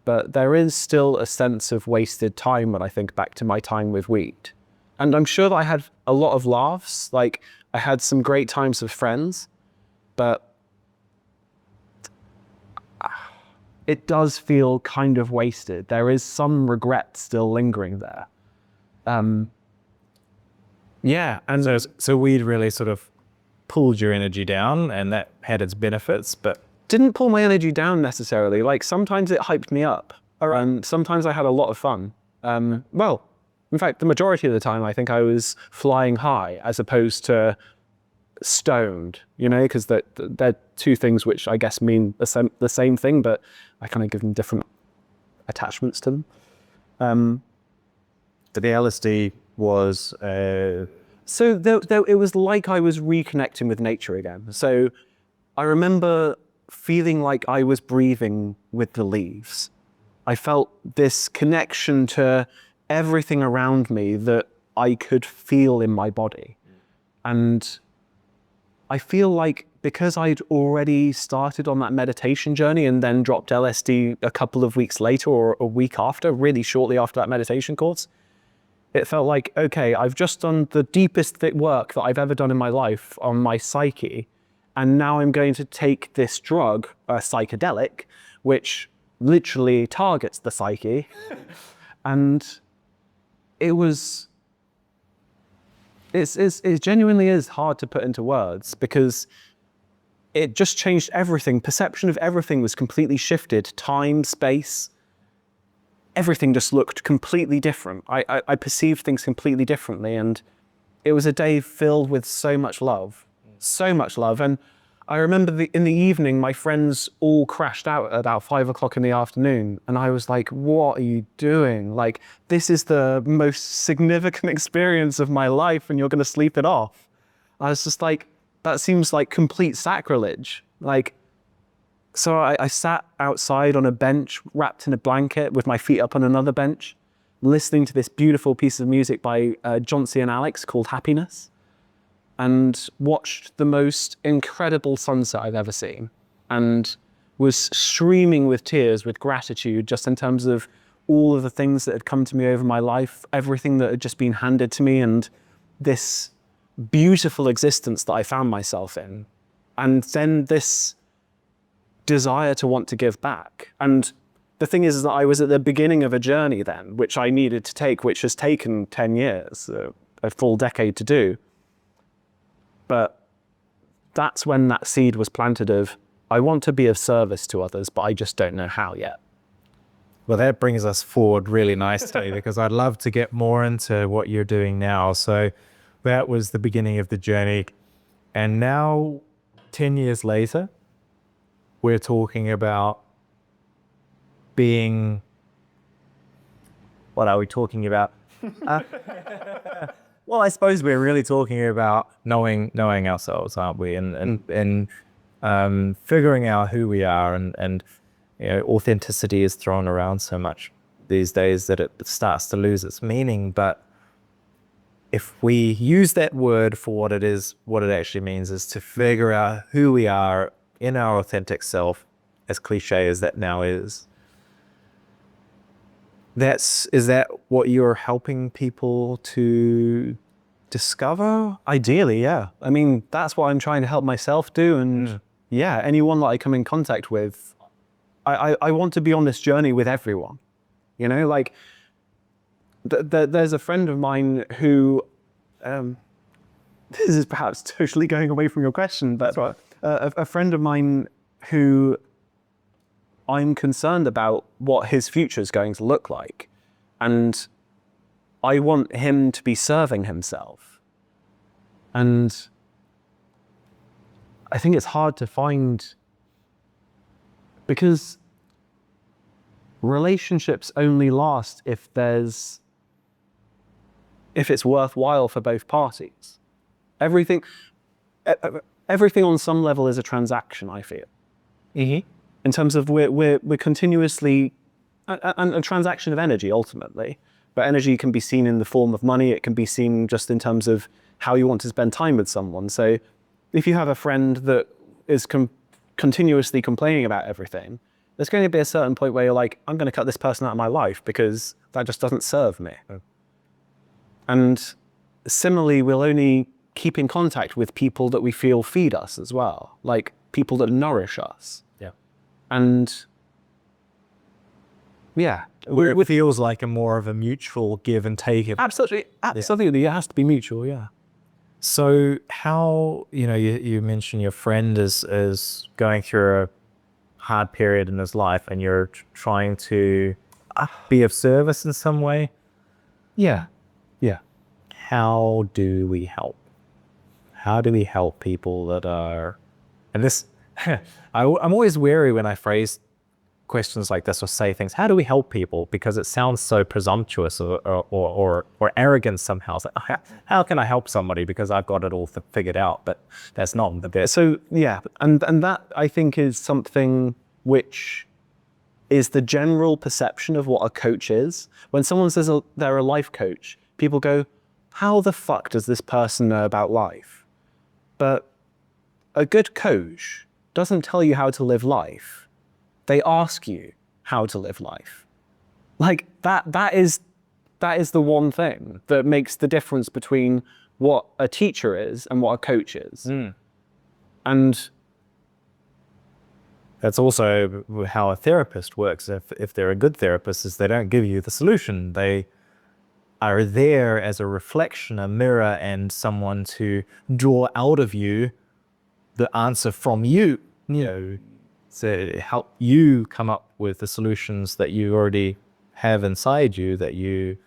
[SPEAKER 2] But there is still a sense of wasted time when I think back to my time with weed. And I'm sure that I had a lot of laughs. Like I had some great times with friends, but it does feel kind of wasted. There is some regret still lingering there. Yeah, and
[SPEAKER 1] so weed really sort of pulled your energy down, and that had its benefits, but
[SPEAKER 2] didn't pull my energy down necessarily. Like sometimes it hyped me up, and sometimes I had a lot of fun. Well, in fact, the majority of the time I think I was flying high as opposed to stoned, because they're two things which I guess mean the same thing, but I kind of give them different attachments to them.
[SPEAKER 1] But the LSD was...
[SPEAKER 2] So it was like I was reconnecting with nature again. So I remember feeling like I was breathing with the leaves. I felt this connection to everything around me that I could feel in my body. And I feel like because I'd already started on that meditation journey and then dropped LSD a couple of weeks later or a week after, really shortly after that meditation course, it felt like, okay, I've just done the deepest work that I've ever done in my life on my psyche. And now I'm going to take this drug, a psychedelic, which literally targets the psyche. And it genuinely is hard to put into words because it just changed everything. Perception of everything was completely shifted. Time, space, everything just looked completely different. I perceived things completely differently, and it was a day filled with so much love. So much love. And I remember in the evening, my friends all crashed out at about 5 o'clock in the afternoon. And I was like, what are you doing? Like, this is the most significant experience of my life and you're going to sleep it off. I was just like, that seems like complete sacrilege. Like, so I sat outside on a bench, wrapped in a blanket with my feet up on another bench, listening to this beautiful piece of music by John and Alex called Happiness, and watched the most incredible sunset I've ever seen, and was streaming with tears with gratitude just in terms of all of the things that had come to me over my life, everything that had just been handed to me, and this beautiful existence that I found myself in. And then this desire to want to give back. And the thing is that I was at the beginning of a journey then, which I needed to take, which has taken 10 years, a full decade to do. But that's when that seed was planted of, I want to be of service to others, but I just don't know how yet.
[SPEAKER 1] Well, that brings us forward really nicely because I'd love to get more into what you're doing now. So that was the beginning of the journey. And now, 10 years later, we're talking about being, what are we talking about? Well, I suppose we're really talking about knowing ourselves, aren't we? And figuring out who we are, and you know, authenticity is thrown around so much these days that it starts to lose its meaning. But if we use that word for what it is, what it actually means is to figure out who we are in our authentic self, as cliche as that now is. Is that what you're helping people to discover?
[SPEAKER 2] Ideally, yeah. I mean, that's what I'm trying to help myself do. And yeah, anyone that I come in contact with, I want to be on this journey with everyone. You know, like there's a friend of mine who, this is perhaps totally going away from your question, but a friend of mine who I'm concerned about what his future is going to look like. And I want him to be serving himself. And I think it's hard to find, because relationships only last if it's worthwhile for both parties. Everything on some level is a transaction, I feel.
[SPEAKER 1] Mm-hmm.
[SPEAKER 2] In terms of we're continuously a transaction of energy ultimately, but energy can be seen in the form of money. It can be seen just in terms of how you want to spend time with someone. So if you have a friend that is continuously complaining about everything, there's going to be a certain point where you're like, I'm going to cut this person out of my life because that just doesn't serve me. Oh. And similarly, we'll only keep in contact with people that we feel feed us as well, like people that nourish us. And yeah,
[SPEAKER 1] it feels like a more of a mutual give and take.
[SPEAKER 2] Absolutely, it has to be mutual. Yeah.
[SPEAKER 1] So how, you mentioned your friend is going through a hard period in his life, and you're trying to be of service in some way.
[SPEAKER 2] Yeah.
[SPEAKER 1] How do we help? How do we help people that are, and this, I'm always wary when I phrase questions like this or say things, how do we help people? Because it sounds so presumptuous or arrogant somehow. It's like, how can I help somebody because I've got it all figured out? But that's not the best.
[SPEAKER 2] So yeah, and that I think is something which is the general perception of what a coach is. When someone says they're a life coach, people go, how the fuck does this person know about life? But a good coach doesn't tell you how to live life. They ask you how to live life. Like that is the one thing that makes the difference between what a teacher is and what a coach is. And
[SPEAKER 1] that's also how a therapist works. If they're a good therapist, is they don't give you the solution. They are there as a reflection, a mirror, and someone to draw out of you the answer from you, to help you come up with the solutions that you already have inside you that you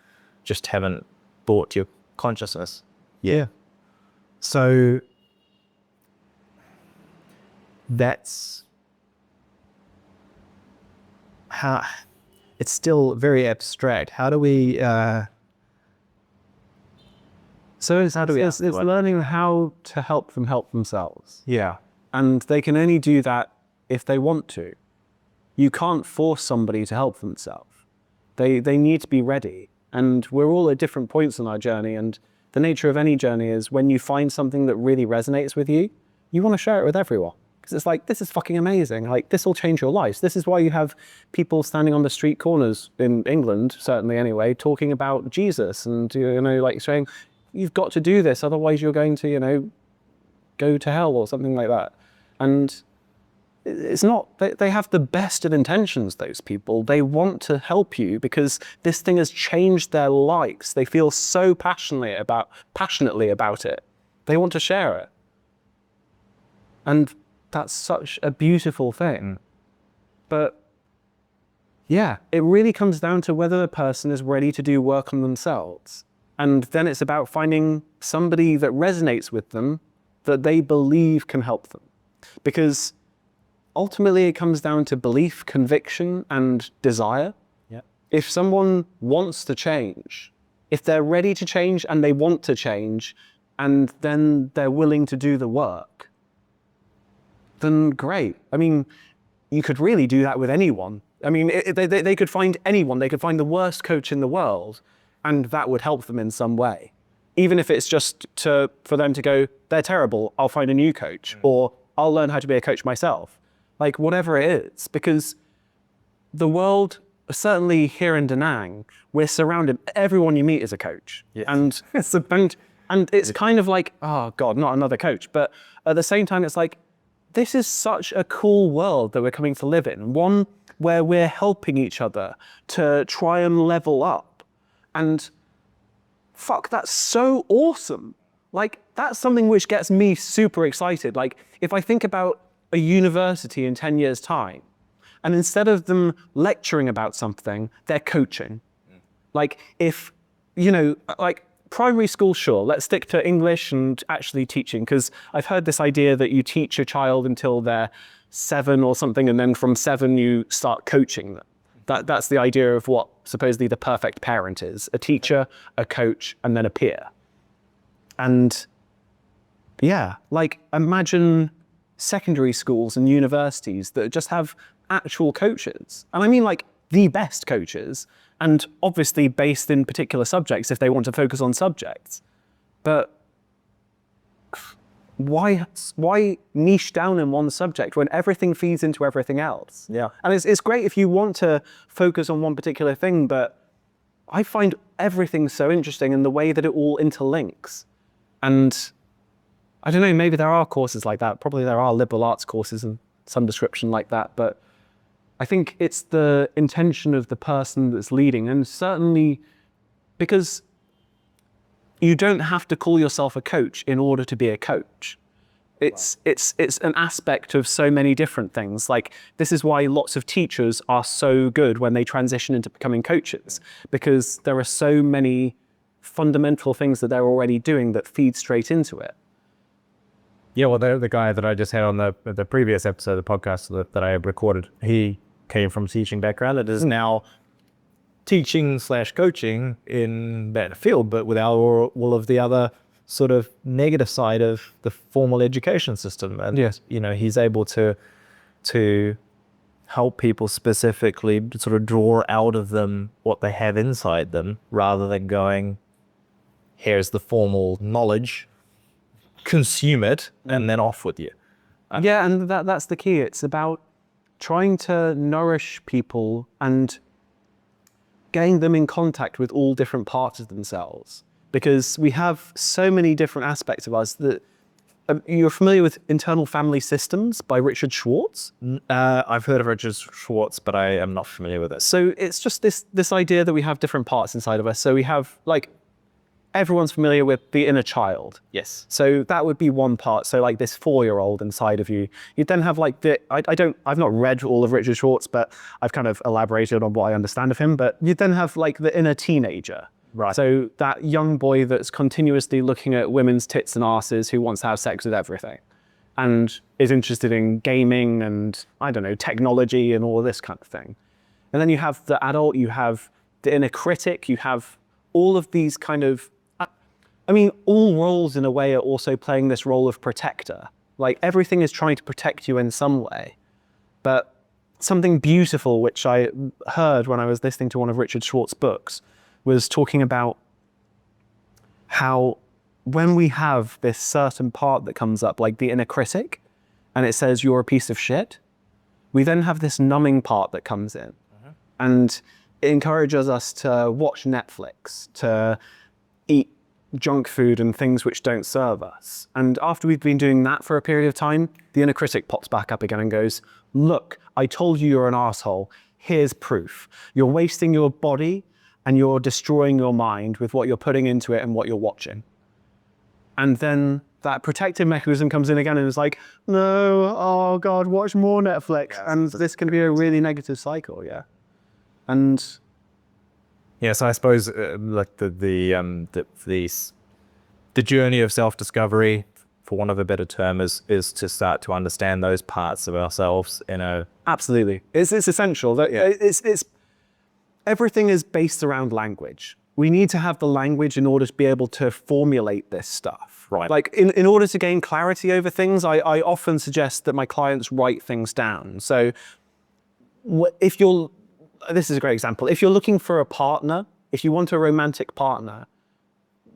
[SPEAKER 1] just haven't brought your consciousness.
[SPEAKER 2] Yeah.
[SPEAKER 1] So that's how it's still very abstract. How do we
[SPEAKER 2] it's learning how to help them help themselves.
[SPEAKER 1] Yeah.
[SPEAKER 2] And they can only do that if they want to. You can't force somebody to help themselves. They need to be ready. And we're all at different points in our journey. And the nature of any journey is when you find something that really resonates with you, you want to share it with everyone. Because it's like, this is fucking amazing. Like, this will change your lives. This is why you have people standing on the street corners in England, certainly anyway, talking about Jesus and, like saying, you've got to do this, otherwise you're going to, go to hell or something like that. And it's not, they have the best of intentions, those people. They want to help you because this thing has changed their lives. They feel so passionately about it. They want to share it. And that's such a beautiful thing. But yeah, it really comes down to whether the person is ready to do work on themselves. And then it's about finding somebody that resonates with them, that they believe can help them. Because ultimately it comes down to belief, conviction, and desire.
[SPEAKER 1] Yeah.
[SPEAKER 2] If someone wants to change, if they're ready to change and they want to change, and then they're willing to do the work, then great. I mean, you could really do that with anyone. I mean, they could find anyone. They could find the worst coach in the world, and that would help them in some way. Even if it's just for them to go, they're terrible, I'll find a new coach, or I'll learn how to be a coach myself. Like, whatever it is, because the world, certainly here in Da Nang, we're surrounded, everyone you meet is a coach.
[SPEAKER 1] Yes.
[SPEAKER 2] And it's kind of like, oh God, not another coach. But at the same time, it's like, this is such a cool world that we're coming to live in. One where we're helping each other to try and level up. And fuck, that's so awesome. Like, that's something which gets me super excited. Like, if I think about a university in 10 years' time, and instead of them lecturing about something, they're coaching. Like, if, like primary school, sure, let's stick to English and actually teaching, because I've heard this idea that you teach a child until they're 7 or something, and then from 7 you start coaching them. That's the idea of what supposedly the perfect parent is: a teacher, a coach, and then a peer. And yeah, like, imagine secondary schools and universities that just have actual coaches. And I mean, like, the best coaches, and obviously based in particular subjects if they want to focus on subjects. But why niche down in one subject when everything feeds into everything else?
[SPEAKER 1] Yeah.
[SPEAKER 2] And it's great if you want to focus on one particular thing, but I find everything so interesting in the way that it all interlinks. And I don't know, maybe there are courses like that. Probably there are liberal arts courses and some description like that, but I think it's the intention of the person that's leading. And certainly, because you don't have to call yourself a coach in order to be a coach. It's an aspect of so many different things. Like, this is why lots of teachers are so good when they transition into becoming coaches, because there are so many fundamental things that they're already doing that feed straight into it.
[SPEAKER 1] Yeah, well, the guy that I just had on the previous episode of the podcast that I recorded, he came from teaching background and is now teaching/coaching in that field, but without all of the other sort of negative side of the formal education system. And
[SPEAKER 2] yes,
[SPEAKER 1] he's able to help people specifically sort of draw out of them what they have inside them, rather than going, here's the formal knowledge, consume it, and then off with you.
[SPEAKER 2] Yeah, and that's the key. It's about trying to nourish people and getting them in contact with all different parts of themselves, because we have so many different aspects of us that you're familiar with Internal Family Systems by Richard Schwartz?
[SPEAKER 1] I've heard of Richard Schwartz, but I am not familiar with it.
[SPEAKER 2] So it's just this idea that we have different parts inside of us. So we have, like, everyone's familiar with the inner child.
[SPEAKER 1] Yes.
[SPEAKER 2] So that would be one part. So like this 4-year-old inside of you. You'd then have like I've not read all of Richard Schwartz, but I've kind of elaborated on what I understand of him. But you'd then have like the inner teenager.
[SPEAKER 1] Right.
[SPEAKER 2] So that young boy that's continuously looking at women's tits and asses, who wants to have sex with everything, and is interested in gaming and, I don't know, technology and all of this kind of thing. And then you have the adult, you have the inner critic, you have all of these kind of, I mean, all roles in a way are also playing this role of protector. Like, everything is trying to protect you in some way. But something beautiful, which I heard when I was listening to one of Richard Schwartz's books, was talking about how when we have this certain part that comes up, like the inner critic, and it says you're a piece of shit, we then have this numbing part that comes in. And it encourages us to watch Netflix, to eat junk food and things which don't serve us. And after we've been doing that for a period of time, the inner critic pops back up again and goes, look, I told you you're an asshole. Here's proof. You're wasting your body and you're destroying your mind with what you're putting into it and what you're watching. And then that protective mechanism comes in again and is like, no, oh God, watch more Netflix. Yeah, and this can be a really negative cycle, yeah. And
[SPEAKER 1] yeah, so I suppose like the journey of self-discovery, for want of a better term, is to start to understand those parts of ourselves in a...
[SPEAKER 2] Absolutely. It's essential. That it's everything is based around language. We need to have the language in order to be able to formulate this stuff.
[SPEAKER 1] Right.
[SPEAKER 2] Like in order to gain clarity over things, I often suggest that my clients write things down. So if you're, this is a great example. If you're looking for a partner, if you want a romantic partner,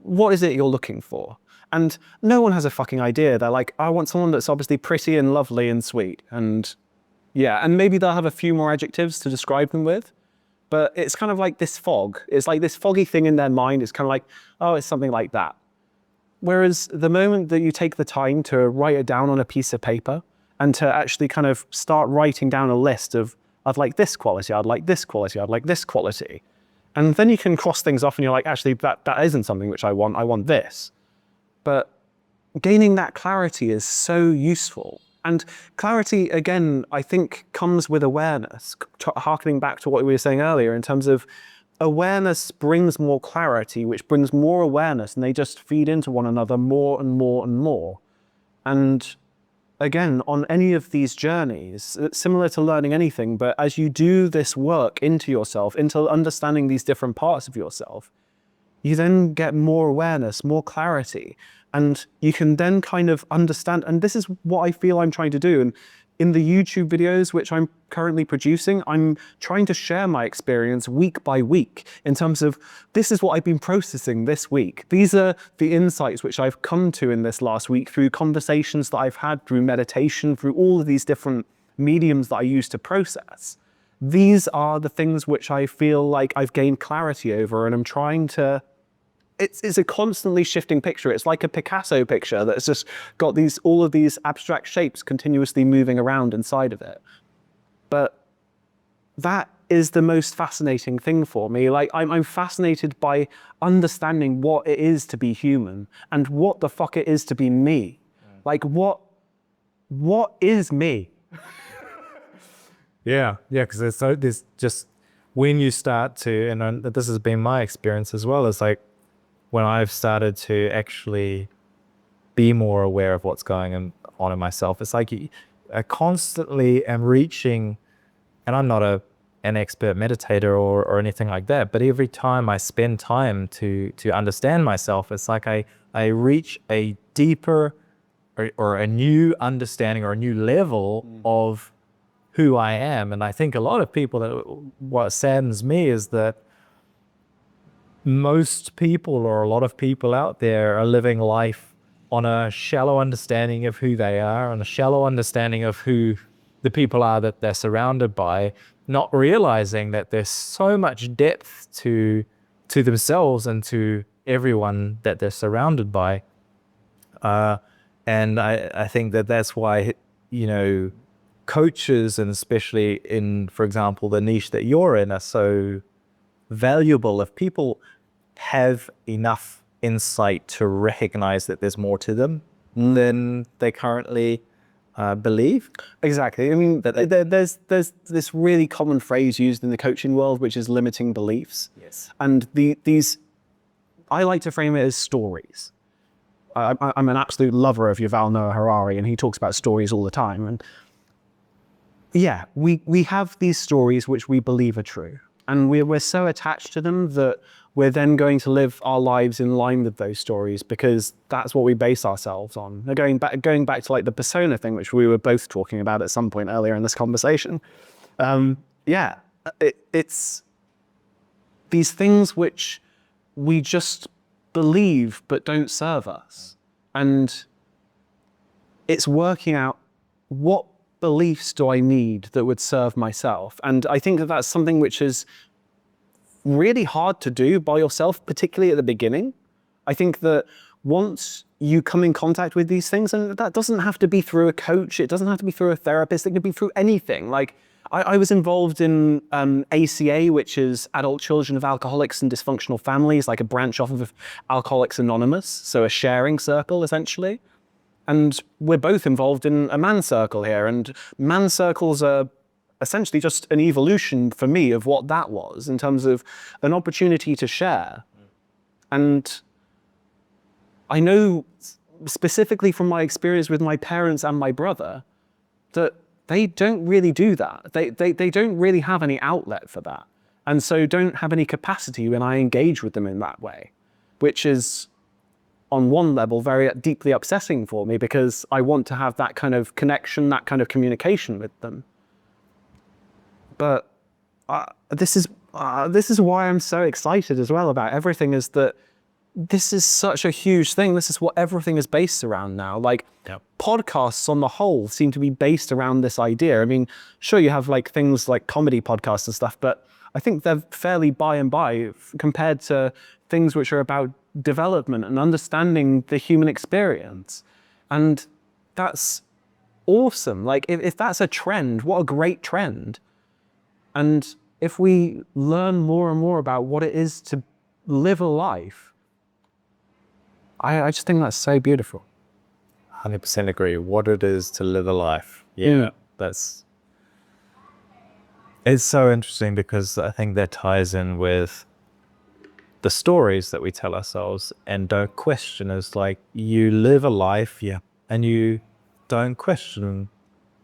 [SPEAKER 2] what is it you're looking for? And no one has a fucking idea. They're like, I want someone that's obviously pretty and lovely and sweet. And yeah, and maybe they'll have a few more adjectives to describe them with. But it's kind of like this fog. It's like this foggy thing in their mind. It's kind of like, oh, it's something like that. Whereas the moment that you take the time to write it down on a piece of paper and to actually kind of start writing down a list of, I'd like this quality, I'd like this quality, I'd like this quality. And then you can cross things off and you're like, actually, that isn't something which I want this. But gaining that clarity is so useful. And clarity, again, I think comes with awareness, harkening back to what we were saying earlier in terms of awareness brings more clarity, which brings more awareness, and they just feed into one another more and more and more. And again, on any of these journeys, it's similar to learning anything, but as you do this work into yourself, into understanding these different parts of yourself, you then get more awareness, more clarity, and you can then kind of understand, and this is what I feel I'm trying to do. And in the YouTube videos, which I'm currently producing, I'm trying to share my experience week by week in terms of, this is what I've been processing this week. These are the insights which I've come to in this last week through conversations that I've had, through meditation, through all of these different mediums that I use to process. These are the things which I feel like I've gained clarity over, and I'm trying to, it's a constantly shifting picture. It's like a Picasso picture that's just got all of these abstract shapes continuously moving around inside of it. But that is the most fascinating thing for me. Like I'm fascinated by understanding what it is to be human and what the fuck it is to be me. Like what is me?
[SPEAKER 1] Yeah, because there's just, when you start to, and this has been my experience as well, is like when I've started to actually be more aware of what's going on in myself, it's like I constantly am reaching, and I'm not an expert meditator or anything like that, but every time I spend time to understand myself, it's like I reach a deeper or a new understanding or a new level of who I am. And I think a lot of people, what saddens me is that most people, or a lot of people out there, are living life on a shallow understanding of who they are, and a shallow understanding of who the people are that they're surrounded by, not realizing that there's so much depth to themselves and to everyone that they're surrounded by. And I think that's why, coaches, and especially in, for example, the niche that you're in, are so valuable. If people have enough insight to recognize that there's more to them than they currently believe.
[SPEAKER 2] Exactly. I mean, there's this really common phrase used in the coaching world, which is limiting beliefs.
[SPEAKER 1] Yes.
[SPEAKER 2] And I like to frame it as stories. I'm an absolute lover of Yuval Noah Harari, and he talks about stories all the time. And yeah, we have these stories which we believe are true, and we're so attached to them that we're then going to live our lives in line with those stories, because that's what we base ourselves on. Now, going back to like the persona thing, which we were both talking about at some point earlier in this conversation. It's these things which we just believe but don't serve us. And it's working out, what beliefs do I need that would serve myself? And I think that that's something which is really hard to do by yourself, particularly at the beginning. I think that once you come in contact with these things, and that doesn't have to be through a coach, it doesn't have to be through a therapist, it can be through anything. Like I was involved in ACA, which is Adult Children of Alcoholics and Dysfunctional Families, like a branch off of Alcoholics Anonymous, so a sharing circle essentially. And we're both involved in a man circle here, and man circles are essentially just an evolution for me of what that was in terms of an opportunity to share. And I know specifically from my experience with my parents and my brother that they don't really do that. They don't really have any outlet for that. And so don't have any capacity when I engage with them in that way, which is on one level very deeply upsetting for me because I want to have that kind of connection, that kind of communication with them. But this is why I'm so excited as well about everything, is that this is such a huge thing. This is what everything is based around now. Like podcasts on the whole seem to be based around this idea. I mean, sure, you have like things like comedy podcasts and stuff, but I think they're fairly by and by compared to things which are about development and understanding the human experience. And that's awesome. Like if that's a trend, what a great trend. And if we learn more and more about what it is to live a life, I just think that's so beautiful.
[SPEAKER 1] 100% agree. What it is to live a life. Yeah. It's so interesting because I think that ties in with the stories that we tell ourselves and don't question. Is like you live a life, and you don't question.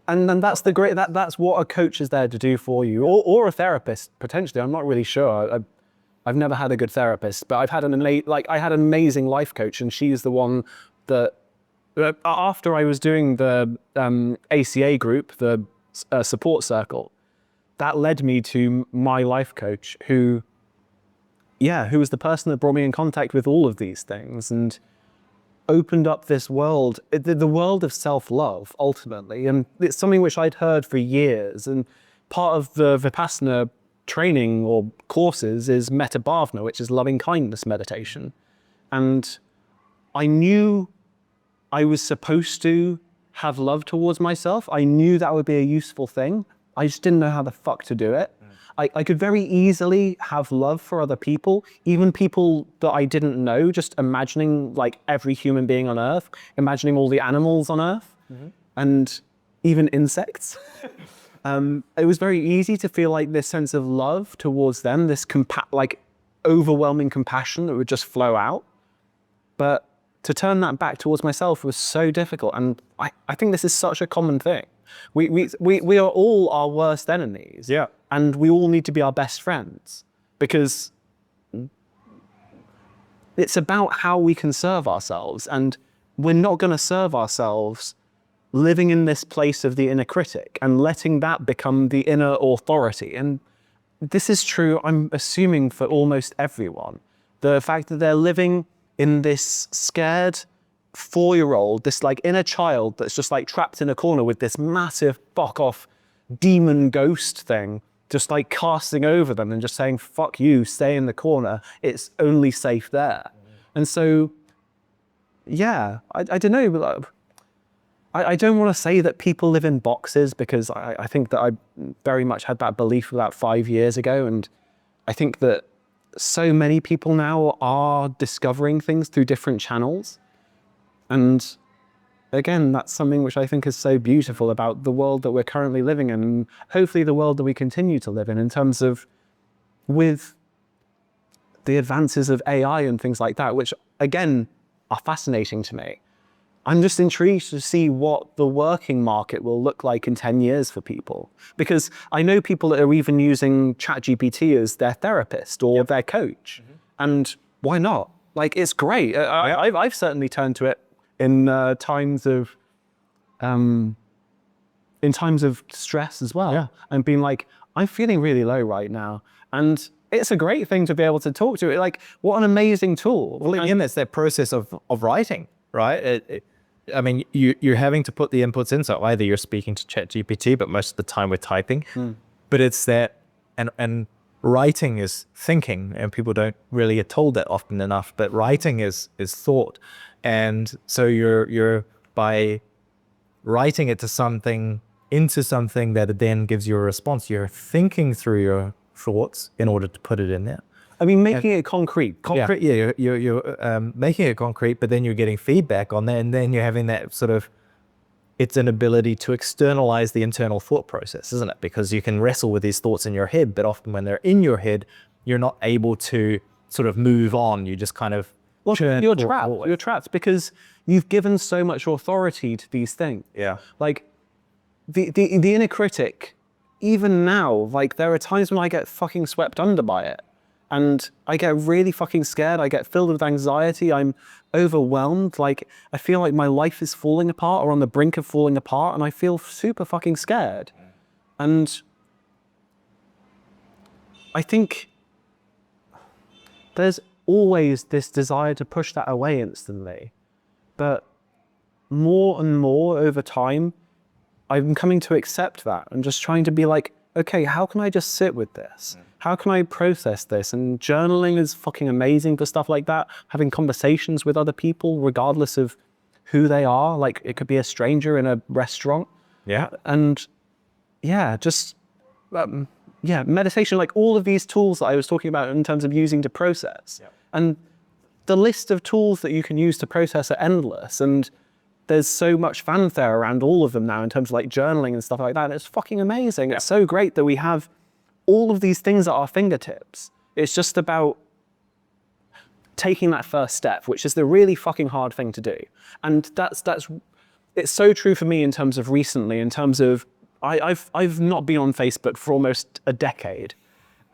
[SPEAKER 2] And then that's the great, that's what a coach is there to do for you, or a therapist potentially. I'm not really sure. I've never had a good therapist, but I've had I had an amazing life coach, and she's the one that after I was doing the ACA group, the support circle, that led me to my life coach, who was the person that brought me in contact with all of these things and opened up this world, the world of self-love, ultimately. And it's something which I'd heard for years. And part of the Vipassana training or courses is metta bhavana, which is loving kindness meditation. And I knew I was supposed to have love towards myself. I knew that would be a useful thing. I just didn't know how the fuck to do it. I could very easily have love for other people, even people that I didn't know, just imagining like every human being on Earth, imagining all the animals on Earth, and even insects. It was very easy to feel like this sense of love towards them, this like overwhelming compassion that would just flow out. But to turn that back towards myself was so difficult. And I think this is such a common thing. We are all our worst enemies.
[SPEAKER 1] Yeah.
[SPEAKER 2] And we all need to be our best friends, because it's about how we can serve ourselves. And we're not going to serve ourselves living in this place of the inner critic and letting that become the inner authority. And this is true, I'm assuming, for almost everyone. The fact that they're living in this scared 4-year-old, this like inner child that's just like trapped in a corner with this massive fuck off demon ghost thing, just like casting over them and just saying, fuck you, stay in the corner. It's only safe there. And so, yeah, I don't know, but I don't want to say that people live in boxes, because I think that I very much had that belief about 5 years ago. And I think that so many people now are discovering things through different channels. And again, that's something which I think is so beautiful about the world that we're currently living in, and hopefully the world that we continue to live in terms of with the advances of AI and things like that, which again are fascinating to me. I'm just intrigued to see what the working market will look like in 10 years for people. Because I know people that are even using ChatGPT as their therapist or their coach. And why not? Like, it's great. I've certainly turned to it in times of stress as well, and being like, I'm feeling really low right now, and it's a great thing to be able to talk to it. Like, what an amazing tool.
[SPEAKER 1] Well, again, that's that process of writing, right? I mean, you're having to put the inputs in, so either you're speaking to ChatGPT, but most of the time we're typing. But it's that, and writing is thinking, and people don't really get told that often enough, but writing is thought. And so you're by writing it into something that then gives you a response, you're thinking through your thoughts in order to put it in there.
[SPEAKER 2] I mean, making it concrete.
[SPEAKER 1] You're making it concrete, but then you're getting feedback on that, and then you're having that sort of, it's an ability to externalize the internal thought process, isn't it? Because you can wrestle with these thoughts in your head, but often when they're in your head, you're not able to sort of move on. You just kind of
[SPEAKER 2] you're trapped. You're trapped because you've given so much authority to these things.
[SPEAKER 1] Yeah.
[SPEAKER 2] Like the inner critic, even now, like there are times when I get fucking swept under by it. And I get really fucking scared. I get filled with anxiety. I'm overwhelmed. Like, I feel like my life is falling apart or on the brink of falling apart. And I feel super fucking scared. And I think there's always this desire to push that away instantly. But more and more over time, I'm coming to accept that and just trying to be like, okay, how can I just sit with this? How can I process this? And journaling is fucking amazing for stuff like that. Having conversations with other people, regardless of who they are. Like it could be a stranger in a restaurant.
[SPEAKER 1] Yeah.
[SPEAKER 2] And yeah, just, meditation, like all of these tools that I was talking about in terms of using to process.
[SPEAKER 1] Yeah.
[SPEAKER 2] And the list of tools that you can use to process are endless. And there's so much fanfare around all of them now in terms of like journaling and stuff like that. It's fucking amazing. Yeah. It's so great that we have all of these things at our fingertips. It's just about taking that first step, which is the really fucking hard thing to do. And it's so true for me in terms of recently, in terms of, I've not been on Facebook for almost a decade.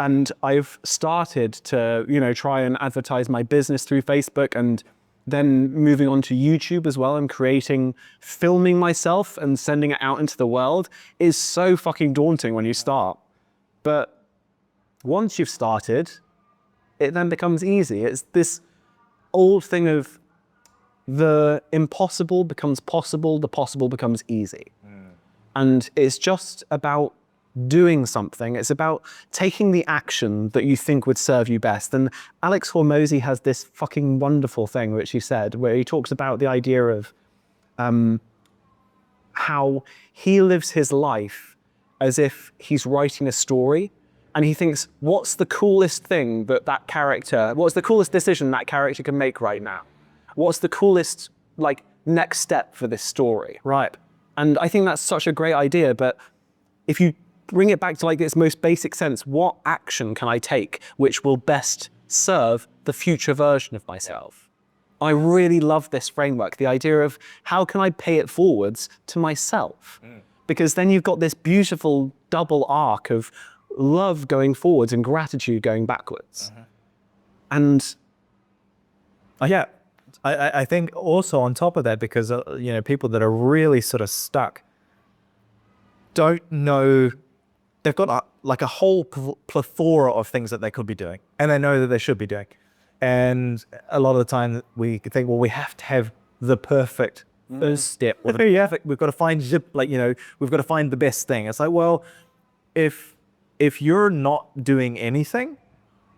[SPEAKER 2] And I've started to, try and advertise my business through Facebook, and then moving on to YouTube as well, and filming myself and sending it out into the world is so fucking daunting when you start. But once you've started, it then becomes easy. It's this old thing of the impossible becomes possible, the possible becomes easy. And it's just about doing something. It's about taking the action that you think would serve you best. And Alex Hormozy has this fucking wonderful thing, which he said, where he talks about the idea of how he lives his life as if he's writing a story, and he thinks, what's the coolest thing what's the coolest decision that character can make right now? What's the coolest, next step for this story?
[SPEAKER 1] Right.
[SPEAKER 2] And I think that's such a great idea, but if you bring it back to its most basic sense, what action can I take which will best serve the future version of myself? I really love this framework, the idea of how can I pay it forwards to myself? Because then you've got this beautiful double arc of love going forwards and gratitude going backwards. And
[SPEAKER 1] yeah, I think also on top of that, because people that are really sort of stuck don't know, they've got a whole plethora of things that they could be doing, and they know that they should be doing. And a lot of the time we think, well, we have to have the perfect first step, or we've got to find we've got to find the best thing. It's like, well, if you're not doing anything,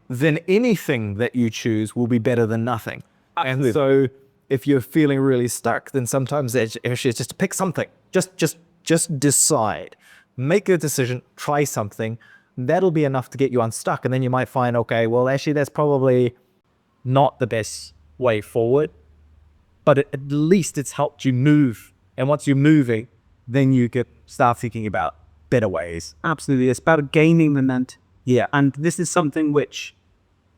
[SPEAKER 1] then anything that you choose will be better than nothing. Absolutely. And so if you're feeling really stuck, then sometimes it's just to pick something. Just decide. Make a decision, try something. That'll be enough to get you unstuck. And then you might find, okay, well, actually, that's probably not the best way forward, but at least it's helped you move. And once you're moving, then you can start thinking about better ways.
[SPEAKER 2] Absolutely. It's about gaining momentum.
[SPEAKER 1] Yeah.
[SPEAKER 2] And this is something which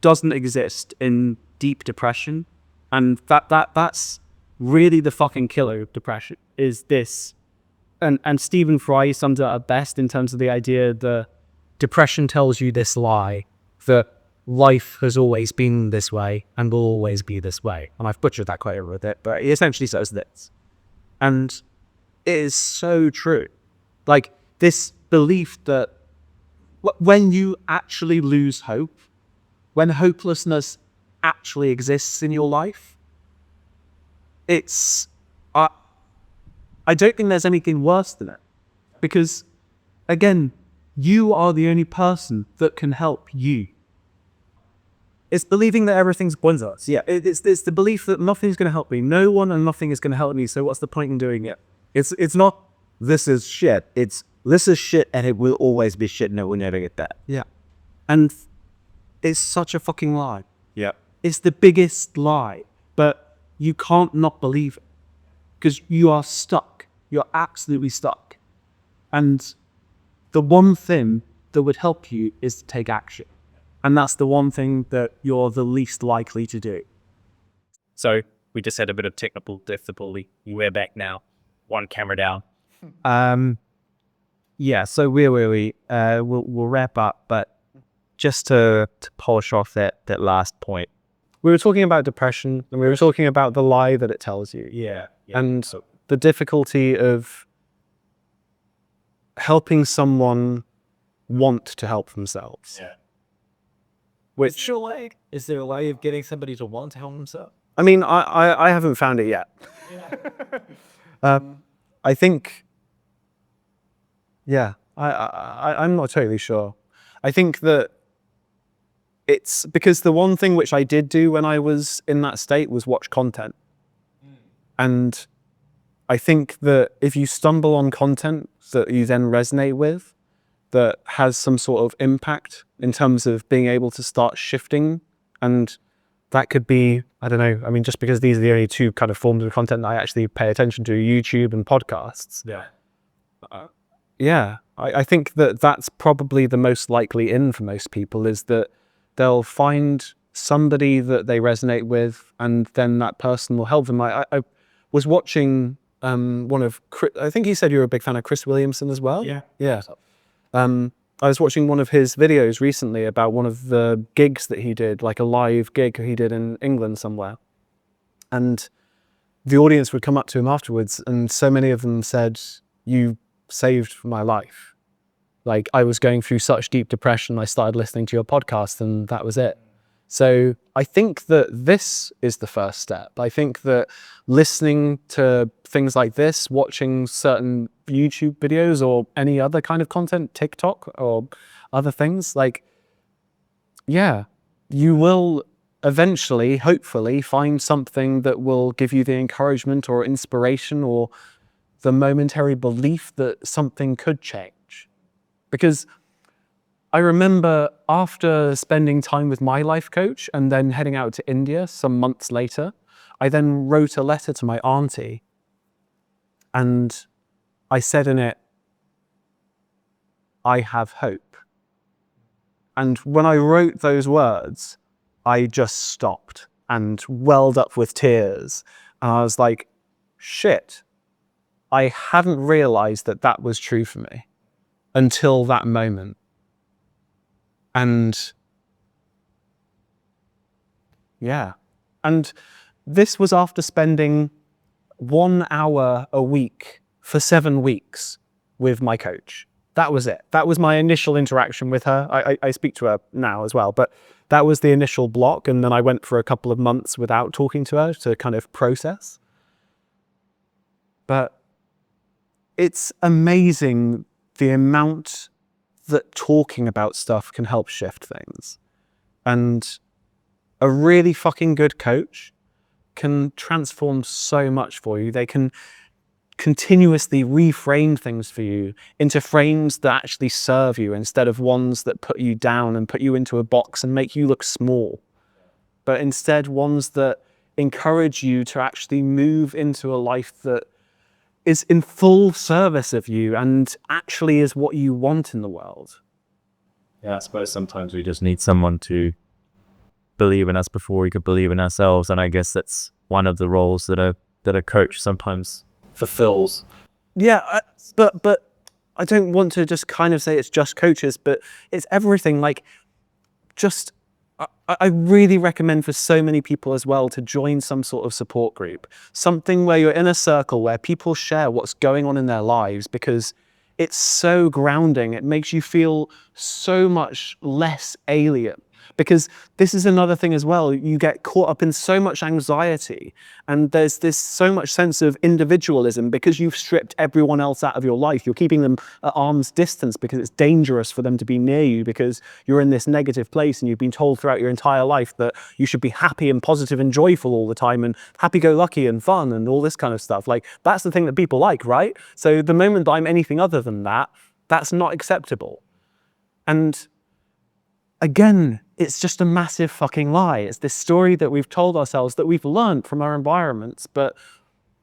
[SPEAKER 2] doesn't exist in deep depression. And that's really the fucking killer of depression, is this. And Stephen Fry sums it up best in terms of the idea that depression tells you this lie, that life has always been this way and will always be this way. And I've butchered that quite a bit, but he essentially says this. And it is so true. This belief that when you actually lose hope, when hopelessness actually exists in your life, I don't think there's anything worse than it. Because, again,
[SPEAKER 3] You are the only person that can help you. It's believing that everything's pointless. Yeah, it's the belief that nothing's going to help me. No one and nothing is going to help me. So what's the point in doing it?
[SPEAKER 4] It's not this is shit. It's this is shit and it will always be shit and it will never get better.
[SPEAKER 3] Yeah, and it's such a fucking lie.
[SPEAKER 4] Yeah.
[SPEAKER 3] It's the biggest lie, but you can't not believe it because you are stuck. You're absolutely stuck. And the one thing that would help you is to take action. And that's the one thing that you're the least likely to do.
[SPEAKER 1] So we just had a bit of technical difficulty. We're back now. One camera down. Yeah, so where were we? We'll wrap up, but just to polish off that last point.
[SPEAKER 2] We were talking about depression, and we were talking about the lie that it tells you.
[SPEAKER 1] Yeah.
[SPEAKER 2] And the difficulty of helping someone want to help themselves.
[SPEAKER 1] Yeah.
[SPEAKER 2] Which,
[SPEAKER 1] Is there a way of getting somebody to want to help themselves?
[SPEAKER 2] I mean, I haven't found it yet. I think, yeah, I'm not totally sure. I think that it's because the one thing which I did do when I was in that state was watch content. And I think that if you stumble on content that you then resonate with, that has some sort of impact in terms of being able to start shifting, and that could be, I don't know, I mean, just because these are the only two kind of forms of content that I actually pay attention to, YouTube and podcasts.
[SPEAKER 1] Yeah.
[SPEAKER 2] Yeah, I think that that's probably the most likely in for most people, is that they'll find somebody that they resonate with, and then that person will help them. I was watching one of, I think you said you were a big fan of Chris Williamson as well?
[SPEAKER 1] Yeah.
[SPEAKER 2] Yeah. I was watching one of his videos recently about one of the gigs that he did, like a live gig he did in England somewhere. And the audience would come up to him afterwards, and so many of them said, "You saved my life. Like, I was going through such deep depression, I started listening to your podcast and that was it." So I think that this is the first step. I think that listening to things like this, watching certain YouTube videos or any other kind of content, TikTok or other things, like, yeah, you will eventually, hopefully, find something that will give you the encouragement or inspiration or the momentary belief that something could change. Because I remember after spending time with my life coach and then heading out to India some months later, I then wrote a letter to my auntie, and I said in it, "I have hope." And when I wrote those words, I just stopped and welled up with tears. And I was like, shit, I hadn't realized that that was true for me until that moment. And yeah, and this was after spending 1 hour a week for 7 weeks with my coach. That was it. That was my initial interaction with her. I speak to her now as well, but that was the initial block. And then I went for a couple of months without talking to her to kind of process. But it's amazing the amount that talking about stuff can help shift things. And a really fucking good coach can transform so much for you. They can continuously reframe things for you into frames that actually serve you instead of ones that put you down and put you into a box and make you look small. But instead ones that encourage you to actually move into a life that is in full service of you and actually is what you want in the world.
[SPEAKER 1] Yeah, I suppose sometimes we just need someone to believe in us before we could believe in ourselves, and I guess that's one of the roles that a coach sometimes fulfills.
[SPEAKER 2] Yeah, but I don't want to just kind of say it's just coaches, but it's everything. Like, just I really recommend for so many people as well to join some sort of support group, something where you're in a circle where people share what's going on in their lives, because it's so grounding. It makes you feel so much less alien. Because this is another thing as well. You get caught up in so much anxiety, and there's this so much sense of individualism because you've stripped everyone else out of your life. You're keeping them at arm's distance because it's dangerous for them to be near you, because you're in this negative place and you've been told throughout your entire life that you should be happy and positive and joyful all the time and happy-go-lucky and fun and all this kind of stuff. Like, that's the thing that people like, right? So the moment that I'm anything other than that, that's not acceptable. And again, it's just a massive fucking lie. It's this story that we've told ourselves, that we've learned from our environments. But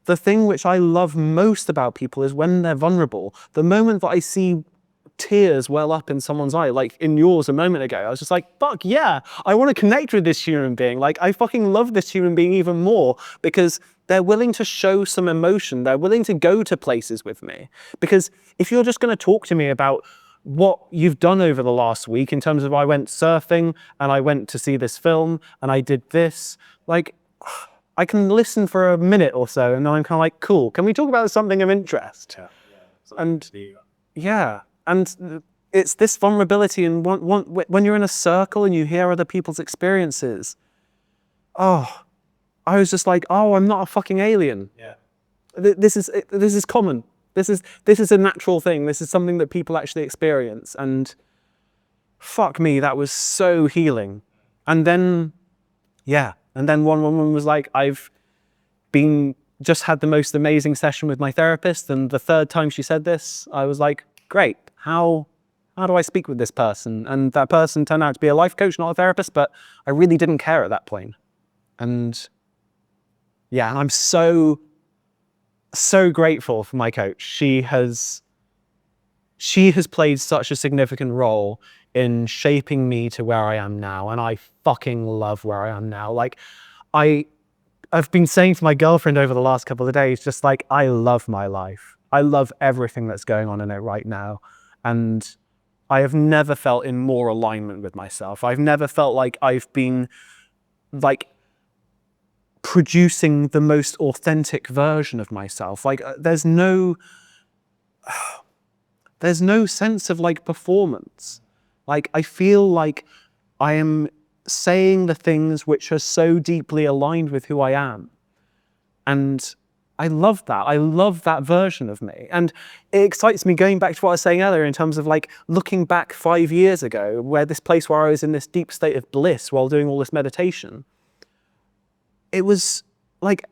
[SPEAKER 2] the thing which I love most about people is when they're vulnerable. The moment that I see tears well up in someone's eye, like in yours a moment ago, I was just like, fuck yeah, I want to connect with this human being. Like, I fucking love this human being even more because they're willing to show some emotion. They're willing to go to places with me. Because if you're just going to talk to me about what you've done over the last week in terms of I went surfing and I went to see this film and I did this, like, I can listen for a minute or so and then I'm kind of like, cool, can we talk about something of interest? And yeah, and it's this vulnerability, and when you're in a circle and you hear other people's experiences, oh, I was just like, oh, I'm not a fucking alien.
[SPEAKER 1] Yeah.
[SPEAKER 2] This is common. This is a natural thing. This is something that people actually experience. And fuck me, that was so healing. And then, yeah. And then one woman was like, I've just had the most amazing session with my therapist. And the third time she said this, I was like, great. How do I speak with this person? And that person turned out to be a life coach, not a therapist, but I really didn't care at that point. And yeah, and I'm so grateful for my coach. She has played such a significant role in shaping me to where I am now, and I fucking love where I am now. Like, I've been saying to my girlfriend over the last couple of days, just like, I love my life. I love everything that's going on in it right now, and I have never felt in more alignment with myself. I've never felt like I've been like producing the most authentic version of myself. Like, there's no sense of like performance. Like, I feel like I am saying the things which are so deeply aligned with who I am. And I love that. I love that version of me. And it excites me, going back to what I was saying earlier in terms of like looking back 5 years ago, where this place where I was in this deep state of bliss while doing all this meditation. It was like,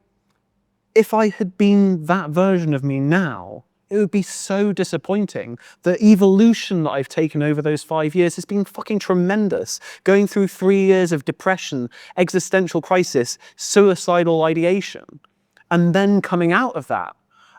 [SPEAKER 2] if I had been that version of me now, it would be so disappointing. The evolution that I've taken over those 5 years has been fucking tremendous. Going through 3 years of depression, existential crisis, suicidal ideation, and then coming out of that.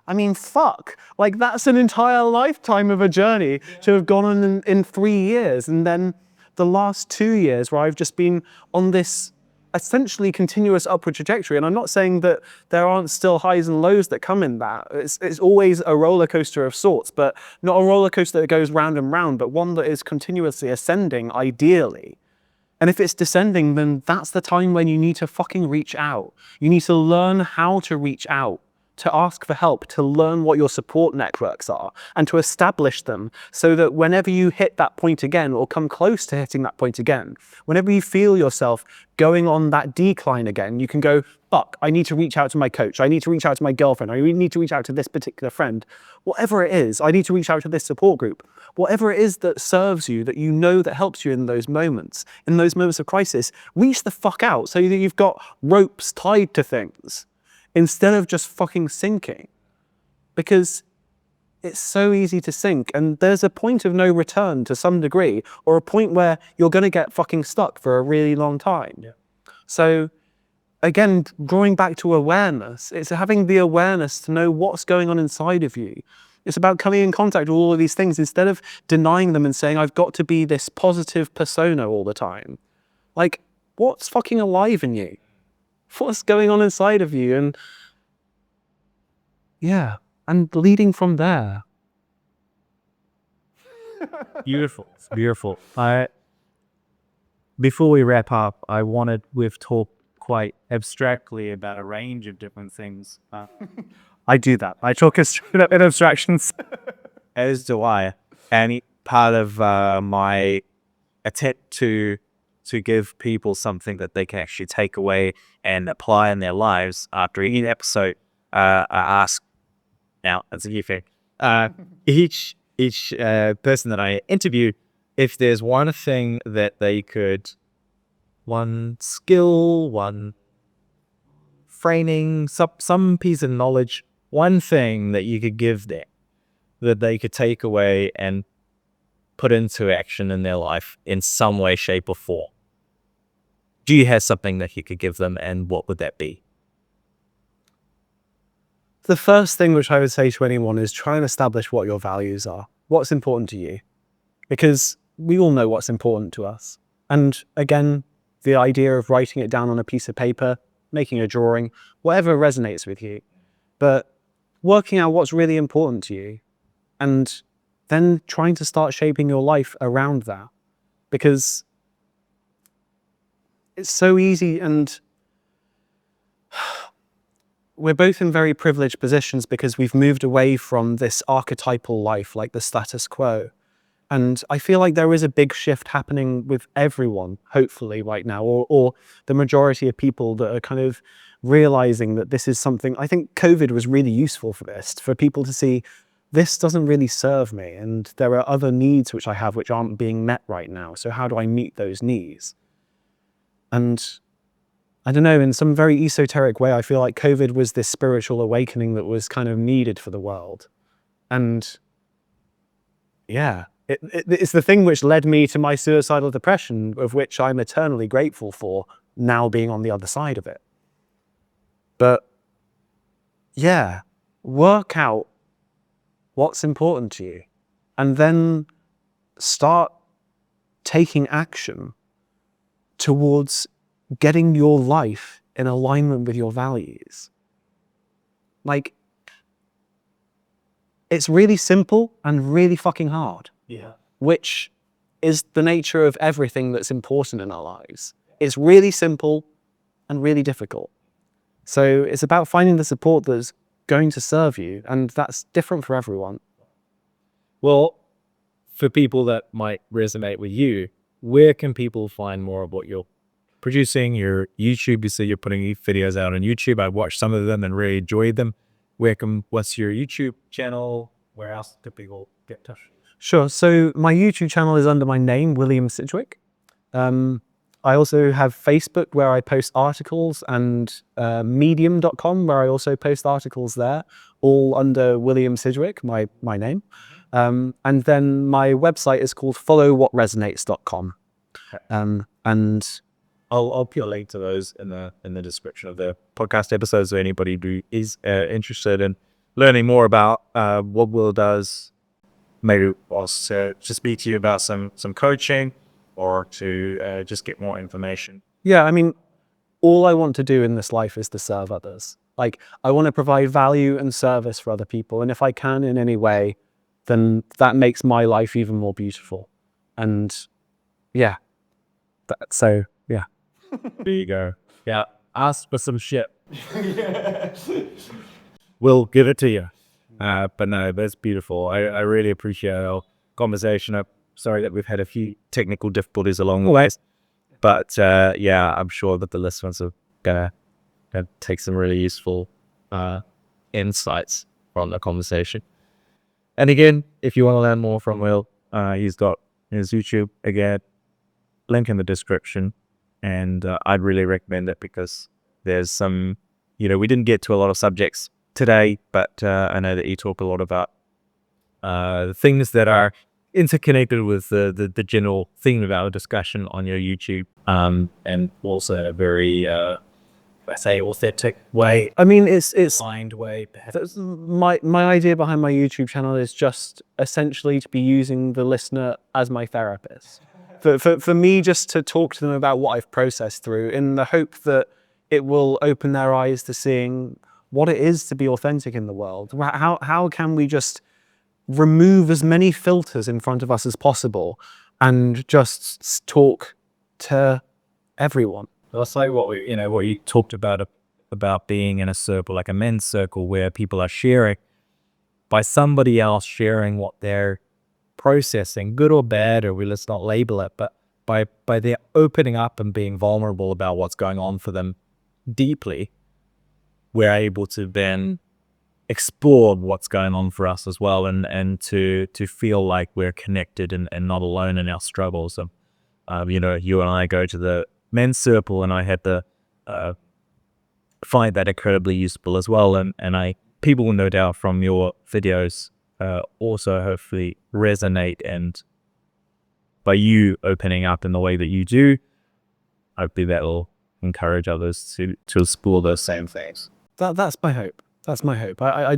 [SPEAKER 2] I mean, fuck, like, that's an entire lifetime of a journey to have gone on in 3 years. And then the last 2 years where I've just been on this essentially continuous upward trajectory. And I'm not saying that there aren't still highs and lows that come in that. It's always a roller coaster of sorts, but not a roller coaster that goes round and round, but one that is continuously ascending, ideally. And if it's descending, then that's the time when you need to fucking reach out. You need to learn how to reach out, to ask for help, to learn what your support networks are, and to establish them so that whenever you hit that point again, or come close to hitting that point again, whenever you feel yourself going on that decline again, you can go, fuck, I need to reach out to my coach. I need to reach out to my girlfriend. I need to reach out to this particular friend. Whatever it is, I need to reach out to this support group. Whatever it is that serves you, that you know that helps you in those moments of crisis, reach the fuck out so that you've got ropes tied to things, instead of just fucking sinking. Because it's so easy to sink, and there's a point of no return to some degree, or a point where you're going to get fucking stuck for a really long time. Yeah. So again, drawing back to awareness, it's having the awareness to know what's going on inside of you. It's about coming in contact with all of these things instead of denying them and saying, I've got to be this positive persona all the time. Like, what's fucking alive in you? What's going on inside of you? And yeah, and leading from there.
[SPEAKER 1] Beautiful. It's beautiful. Before we wrap up, we've talked quite abstractly about a range of different things. I do that. I talk straight up in abstractions.
[SPEAKER 4] As do I. And part of my attempt to to give people something that they can actually take away and apply in their lives, after each episode, I ask, now that's a new thing, each person that I interview, if there's one thing that they could, one skill, one framing, some piece of knowledge, one thing that you could give them that they could take away and put into action in their life in some way, shape, or form. Do you have something that you could give them, and what would that be?
[SPEAKER 2] The first thing which I would say to anyone is try and establish what your values are. What's important to you? Because we all know what's important to us. And again, the idea of writing it down on a piece of paper, making a drawing, whatever resonates with you. But working out what's really important to you and then trying to start shaping your life around that. Because it's so easy, and we're both in very privileged positions because we've moved away from this archetypal life, like the status quo. And I feel like there is a big shift happening with everyone, hopefully right now, or the majority of people that are kind of realizing that this is something. I think COVID was really useful for this, for people to see this doesn't really serve me. And there are other needs which I have which aren't being met right now. So how do I meet those needs? And I don't know, in some very esoteric way, I feel like COVID was this spiritual awakening that was kind of needed for the world. And yeah, it's the thing which led me to my suicidal depression, of which I'm eternally grateful for now being on the other side of it. But yeah, work out what's important to you and then start taking action towards getting your life in alignment with your values. Like, it's really simple and really fucking hard.
[SPEAKER 1] Yeah.
[SPEAKER 2] Which is the nature of everything that's important in our lives. It's really simple and really difficult. So it's about finding the support that's going to serve you, and that's different for everyone.
[SPEAKER 4] Well, for people that might resonate with you, where can people find more of what you're producing? Your YouTube, you say you're putting videos out on YouTube. I watched some of them and really enjoyed them. What's your YouTube channel? Where else do people get in touch?
[SPEAKER 2] Sure. So my YouTube channel is under my name, William Sidgwick. I also have Facebook where I post articles, and medium.com where I also post articles there, all under William Sidgwick, my name. And then my website is called followwhatresonates.com. And
[SPEAKER 4] I'll put a link to those in the description of the podcast episodes, so anybody who is interested in learning more about what Will does, maybe also to speak to you about some coaching, or to just get more information.
[SPEAKER 2] yeah, I mean, all I want to do in this life is to serve others. Like, I want to provide value and service for other people. And if I can in any way, then that makes my life even more beautiful. And yeah, so yeah.
[SPEAKER 4] There you go. Yeah, ask for some shit. We'll give it to you. But no, that's beautiful. I really appreciate our conversation. I'm sorry that we've had a few technical difficulties along the way. But yeah, I'm sure that the listeners are gonna take some really useful insights from the conversation. And again, if you want to learn more from Will, he's got his YouTube, again, link in the description. And I'd really recommend it, because there's some, we didn't get to a lot of subjects today, but I know that you talk a lot about things that are interconnected with the general theme of our discussion on your YouTube, and also a very, I say, authentic way.
[SPEAKER 2] I mean, it's
[SPEAKER 4] Mind way, perhaps.
[SPEAKER 2] my idea behind my YouTube channel is just essentially to be using the listener as my therapist. For me, just to talk to them about what I've processed through, in the hope that it will open their eyes to seeing what it is to be authentic in the world. How can we just remove as many filters in front of us as possible and just talk to everyone?
[SPEAKER 4] Well, it's like what you talked about being in a circle, like a men's circle, where people are sharing by somebody else sharing what they're processing, good or bad, or let's not label it, but by their opening up and being vulnerable about what's going on for them deeply, we're able to then explore what's going on for us as well, and to feel like we're connected and not alone in our struggles. You know, you and I go to the men's circle, and I had to find that incredibly useful as well. And people will no doubt from your videos also hopefully resonate, and by you opening up in the way that you do, hopefully that will encourage others to explore those same things.
[SPEAKER 2] That's my hope. That's my hope. I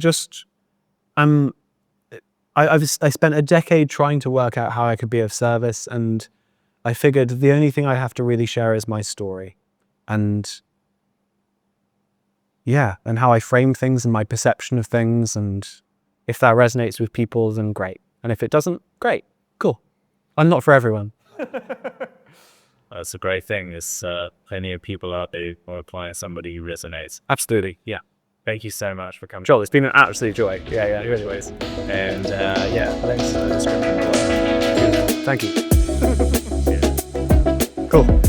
[SPEAKER 2] spent a decade trying to work out how I could be of service, and I figured the only thing I have to really share is my story, and yeah, and how I frame things and my perception of things, and if that resonates with people, then great. And if it doesn't, great, cool. I'm not for everyone.
[SPEAKER 4] That's a great thing. There's plenty of people out there who are applying somebody who resonates.
[SPEAKER 2] Absolutely, yeah.
[SPEAKER 4] Thank you so much for coming.
[SPEAKER 2] Joel, it's been an absolute joy. Yeah, it really was.
[SPEAKER 4] And yeah, links in the description below.
[SPEAKER 2] Thank you.
[SPEAKER 4] Yeah.
[SPEAKER 2] Cool.